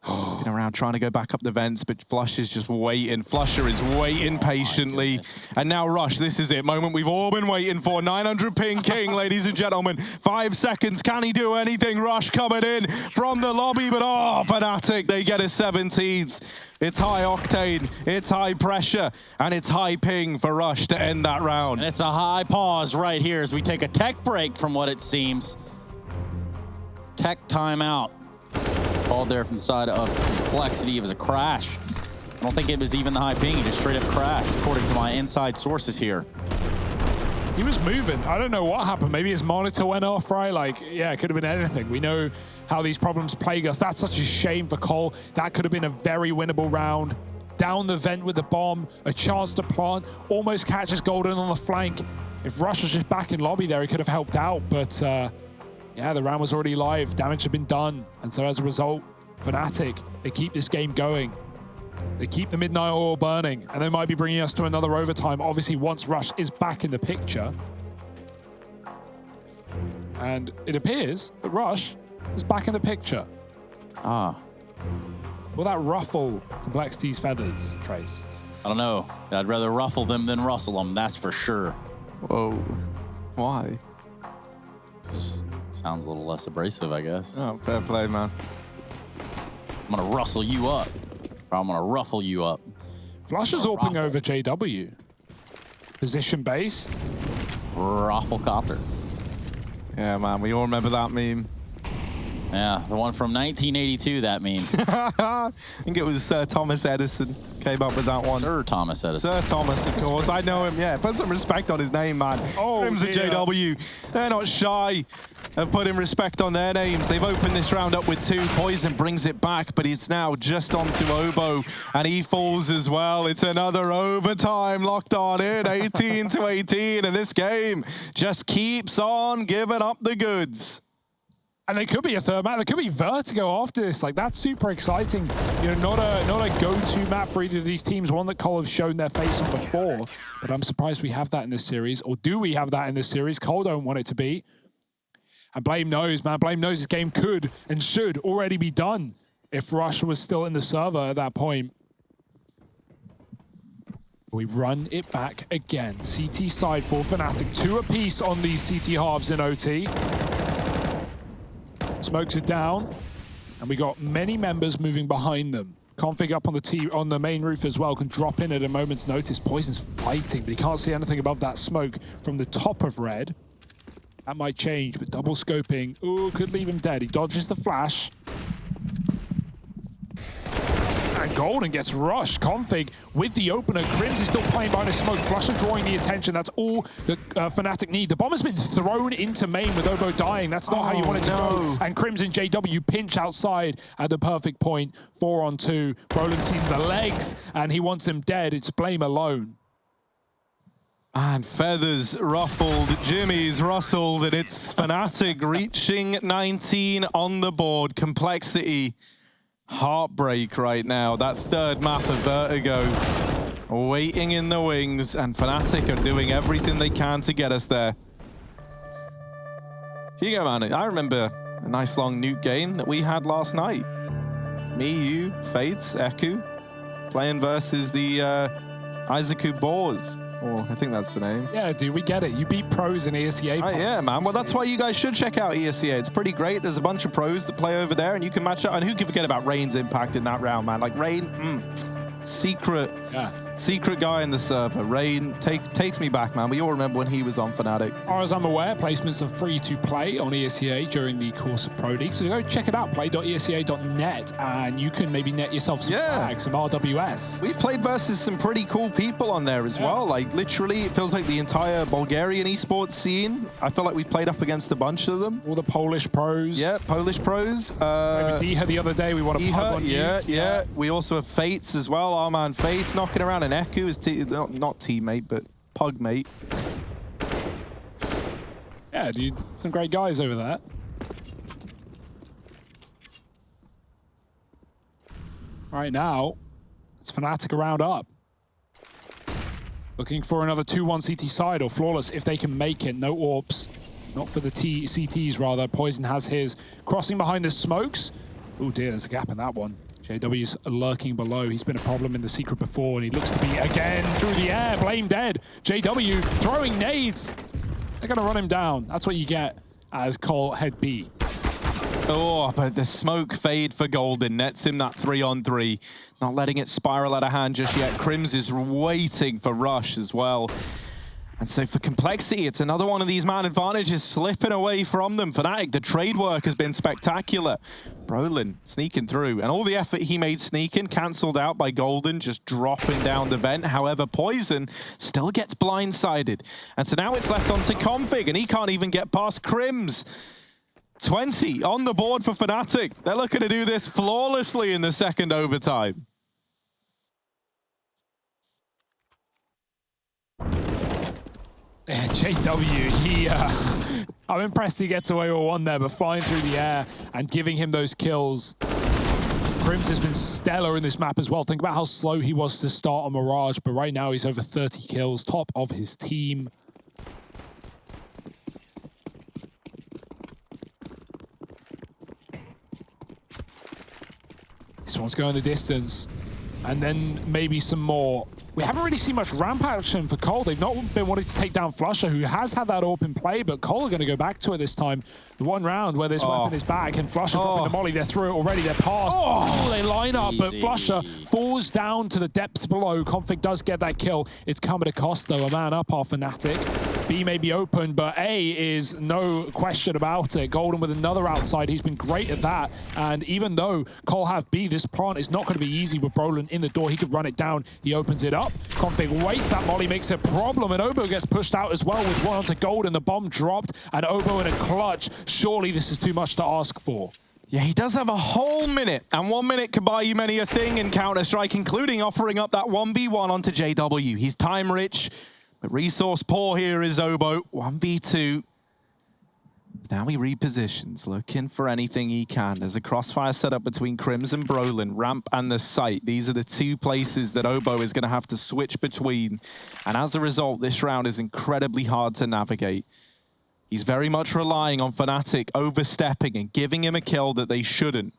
S3: looking around, trying to go back up the vents, but Flush is just waiting. Flusher is waiting patiently. And now Rush, this is it. Moment we've all been waiting for. 900 ping king, ladies and gentlemen. 5 seconds. Can he do anything? Rush coming in from the lobby, but Fnatic, they get a 17th. It's high octane, it's high pressure, and it's high ping for Rush to end that round.
S1: And it's a high pause right here as we take a tech break from what it seems. Tech timeout. Called there from the side of Complexity. It was a crash. I don't think it was even the high ping. He just straight up crashed, according to my inside sources here.
S2: He was moving. I don't know what happened. Maybe his monitor went off, right? Like, yeah, it could have been anything. We know how these problems plague us. That's such a shame for Cole. That could have been a very winnable round. Down the vent with the bomb, a chance to plant, almost catches Golden on the flank. If Rush was just back in lobby there, he could have helped out. But yeah, the round was already live. Damage had been done. And so as a result, Fnatic, they keep this game going. They keep the midnight oil burning, and they might be bringing us to another overtime. Obviously, once Rush is back in the picture. And it appears that Rush is back in the picture.
S1: Ah.
S2: Will that ruffle Complexity's feathers, Trace?
S1: I don't know. I'd rather ruffle them than rustle them, that's for sure.
S3: Whoa. Why?
S1: It just sounds a little less abrasive, I guess.
S3: Oh, fair play, man.
S1: I'm gonna rustle you up. Or I'm gonna ruffle you up.
S2: Flush is opening over JW. Position-based.
S1: Rafflecopter.
S3: Yeah, man, we all remember that meme.
S1: Yeah, the one from 1982, that meme.
S3: I think it was Sir Thomas Edison came up with that one.
S1: Sir Thomas Edison.
S3: Sir Thomas, of course. I know him, yeah. Put some respect on his name, man.
S2: Oh,
S3: Crimson JW, they're not shy of putting respect on their names. They've opened this round up with 2. Poison brings it back, but he's now just onto Obo, and he falls as well. It's another overtime locked on in, 18-18, and this game just keeps on giving up the goods.
S2: And there could be a third map. There could be Vertigo after this. Like, that's super exciting. You know, not a go-to map for either of these teams. One that Cole have shown their face on before. But I'm surprised we have that in this series. Or do we have that in this series? Cole don't want it to be. And Blame knows, man. Blame knows this game could and should already be done if Rush was still in the server at that point. We run it back again. CT side for Fnatic. 2 apiece on these CT halves in OT. Smokes it down, and we got many members moving behind them. Config up on the main roof as well, can drop in at a moment's notice. Poison's fighting, but he can't see anything above that smoke from the top of red. That might change, but double scoping, ooh, could leave him dead. He dodges the flash. And Golden gets rushed. Config with the opener. Crims is still playing behind a smoke. Flusher drawing the attention. That's all that Fnatic need. The bomb has been thrown into main with Obo dying. That's not how you want it to go. And Crims and JW pinch outside at the perfect point. 4-on-2. Brolin sees the legs, and he wants him dead. It's Blame alone.
S3: And feathers ruffled, Jimmy's rustled, and it's Fnatic reaching 19 on the board. Complexity. Heartbreak right now. That third map of Vertigo waiting in the wings, and Fnatic are doing everything they can to get us there. Here you go, man. I remember a nice long Nuke game that we had last night. Me, you, Fates, Eku, playing versus the Izaku Boars. Or I think that's the name.
S2: Yeah, dude, we get it. You beat pros in ESEA.
S3: Oh, yeah, man. Well, that's why you guys should check out ESEA. It's pretty great. There's a bunch of pros that play over there, and you can match up. And who can forget about Rain's impact in that round, man? Like, Rain, secret guy in the server. Rain takes me back, man. We all remember when he was on Fnatic.
S2: As far as I'm aware, placements are free to play on ESEA during the course of Pro League. So go check it out, play.esea.net, and you can maybe net yourself some flags, some RWS.
S3: We've played versus some pretty cool people on there as well. Like, literally, it feels like the entire Bulgarian esports scene. I feel like we've played up against a bunch of them.
S2: All the Polish pros.
S3: Yeah, Polish pros.
S2: Diha the other day, we want to pug on you.
S3: Yeah. We also have Fates as well. Our man Fates knocking around, and Eku is not teammate, but pug mate.
S2: Yeah, dude, some great guys over there. Right now, it's Fnatic a round up. Looking for another 2-1 CT side, or Flawless if they can make it. No AWPs. Not for the CTs, rather. Poison has his. Crossing behind the smokes. Oh dear, there's a gap in that one. JW's lurking below. He's been a problem in the secret before, and he looks to be again through the air. Blame dead. JW throwing nades. They're going to run him down. That's what you get as Cole head B.
S3: Oh, but the smoke fade for Golden nets him that 3-on-3. Not letting it spiral out of hand just yet. Crims is waiting for Rush as well. And so for Complexity, it's another one of these man advantages slipping away from them. Fnatic, the trade work has been spectacular. Brolin sneaking through, and all the effort he made sneaking cancelled out by Golden, just dropping down the vent. However, Poison still gets blindsided. And so now it's left onto Config, and he can't even get past Crims. 20 on the board for Fnatic. They're looking to do this flawlessly in the second overtime.
S2: Yeah, JW, I'm impressed he gets away with one there, but flying through the air and giving him those kills. Crims has been stellar in this map as well. Think about how slow he was to start on Mirage, but right now he's over 30 kills, top of his team. This one's going the distance, and then maybe some more. We haven't really seen much ramp action for Cole. They've not been wanting to take down Flusher, who has had that AWP in play, but Cole are going to go back to it this time. The one round where this weapon is back, and Flusher dropping the molly. They're through it already. They're past. They line up, but Flusher falls down to the depths below. Config does get that kill. It's coming at a cost, though. A man up off Fnatic. B may be open, but A is no question about it. Golden with another outside. He's been great at that. And even though Cole have B, this plant is not going to be easy with Brolin in the door. He could run it down. He opens it up. Config waits. That molly makes a problem, and Obo gets pushed out as well with one onto Golden. The bomb dropped, and Obo in a clutch. Surely this is too much to ask for.
S3: Yeah, he does have a whole minute, and 1 minute can buy you many a thing in Counter-Strike, including offering up that 1v1 onto JW. He's time-rich, but resource poor here is Obo. 1v2. Now he repositions, looking for anything he can. There's a crossfire set up between Crims and Brolin, ramp and the site. These are the two places that Obo is going to have to switch between. And as a result, this round is incredibly hard to navigate. He's very much relying on Fnatic overstepping and giving him a kill that they shouldn't.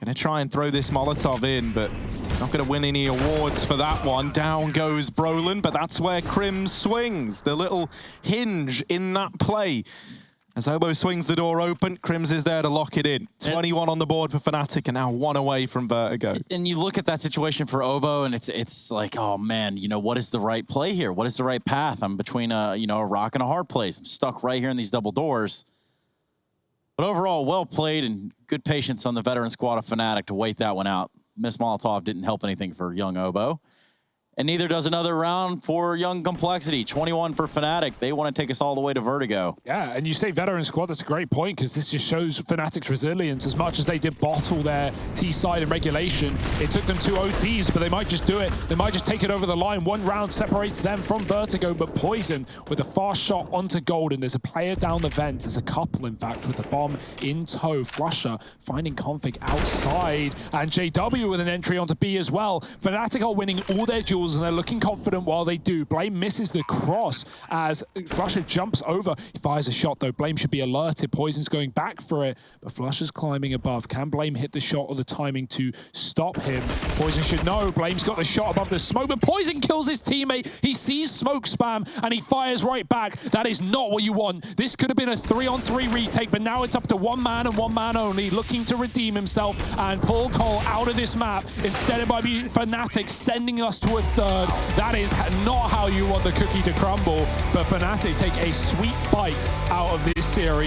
S3: Gonna try and throw this Molotov in, but not gonna win any awards for that one. Down goes Brolin, but that's where Crims swings. The little hinge in that play. As Obo swings the door open, Crims is there to lock it in. 21 on the board for Fnatic, and now 1 away from Vertigo.
S1: And you look at that situation for Obo, and it's like, oh man, you know, what is the right play here? What is the right path? I'm between a rock and a hard place. I'm stuck right here in these double doors. But overall, well played and good patience on the veteran squad of Fnatic to wait that one out. Miss Molotov didn't help anything for young Obo. And neither does another round for Young Complexity. 21 for Fnatic. They want to take us all the way to Vertigo.
S2: Yeah, and you say veteran squad, that's a great point, because this just shows Fnatic's resilience. As much as they did bottle their T-side in regulation, it took them 2 OTs, but they might just do it. They might just take it over the line. 1 round separates them from Vertigo, but Poison with a fast shot onto Golden. There's a player down the vent. There's a couple, in fact, with the bomb in tow. Flusher finding Config outside, and JW with an entry onto B as well. Fnatic are winning all their duels, and they're looking confident while they do. Blame misses the cross as Flusher jumps over. He fires a shot, though. Blame should be alerted. Poison's going back for it, but Flusher's climbing above. Can Blame hit the shot or the timing to stop him? Poison should know. Blame's got the shot above the smoke, but Poison kills his teammate. He sees smoke spam, and he fires right back. That is not what you want. This could have been a 3-on-3 retake, but now it's up to 1 man and 1 man only, looking to redeem himself and pull Cole out of this map. Instead, it might be Fnatic sending us to a 3rd. That is not how you want the cookie to crumble, but Fnatic take a sweet bite out of this series.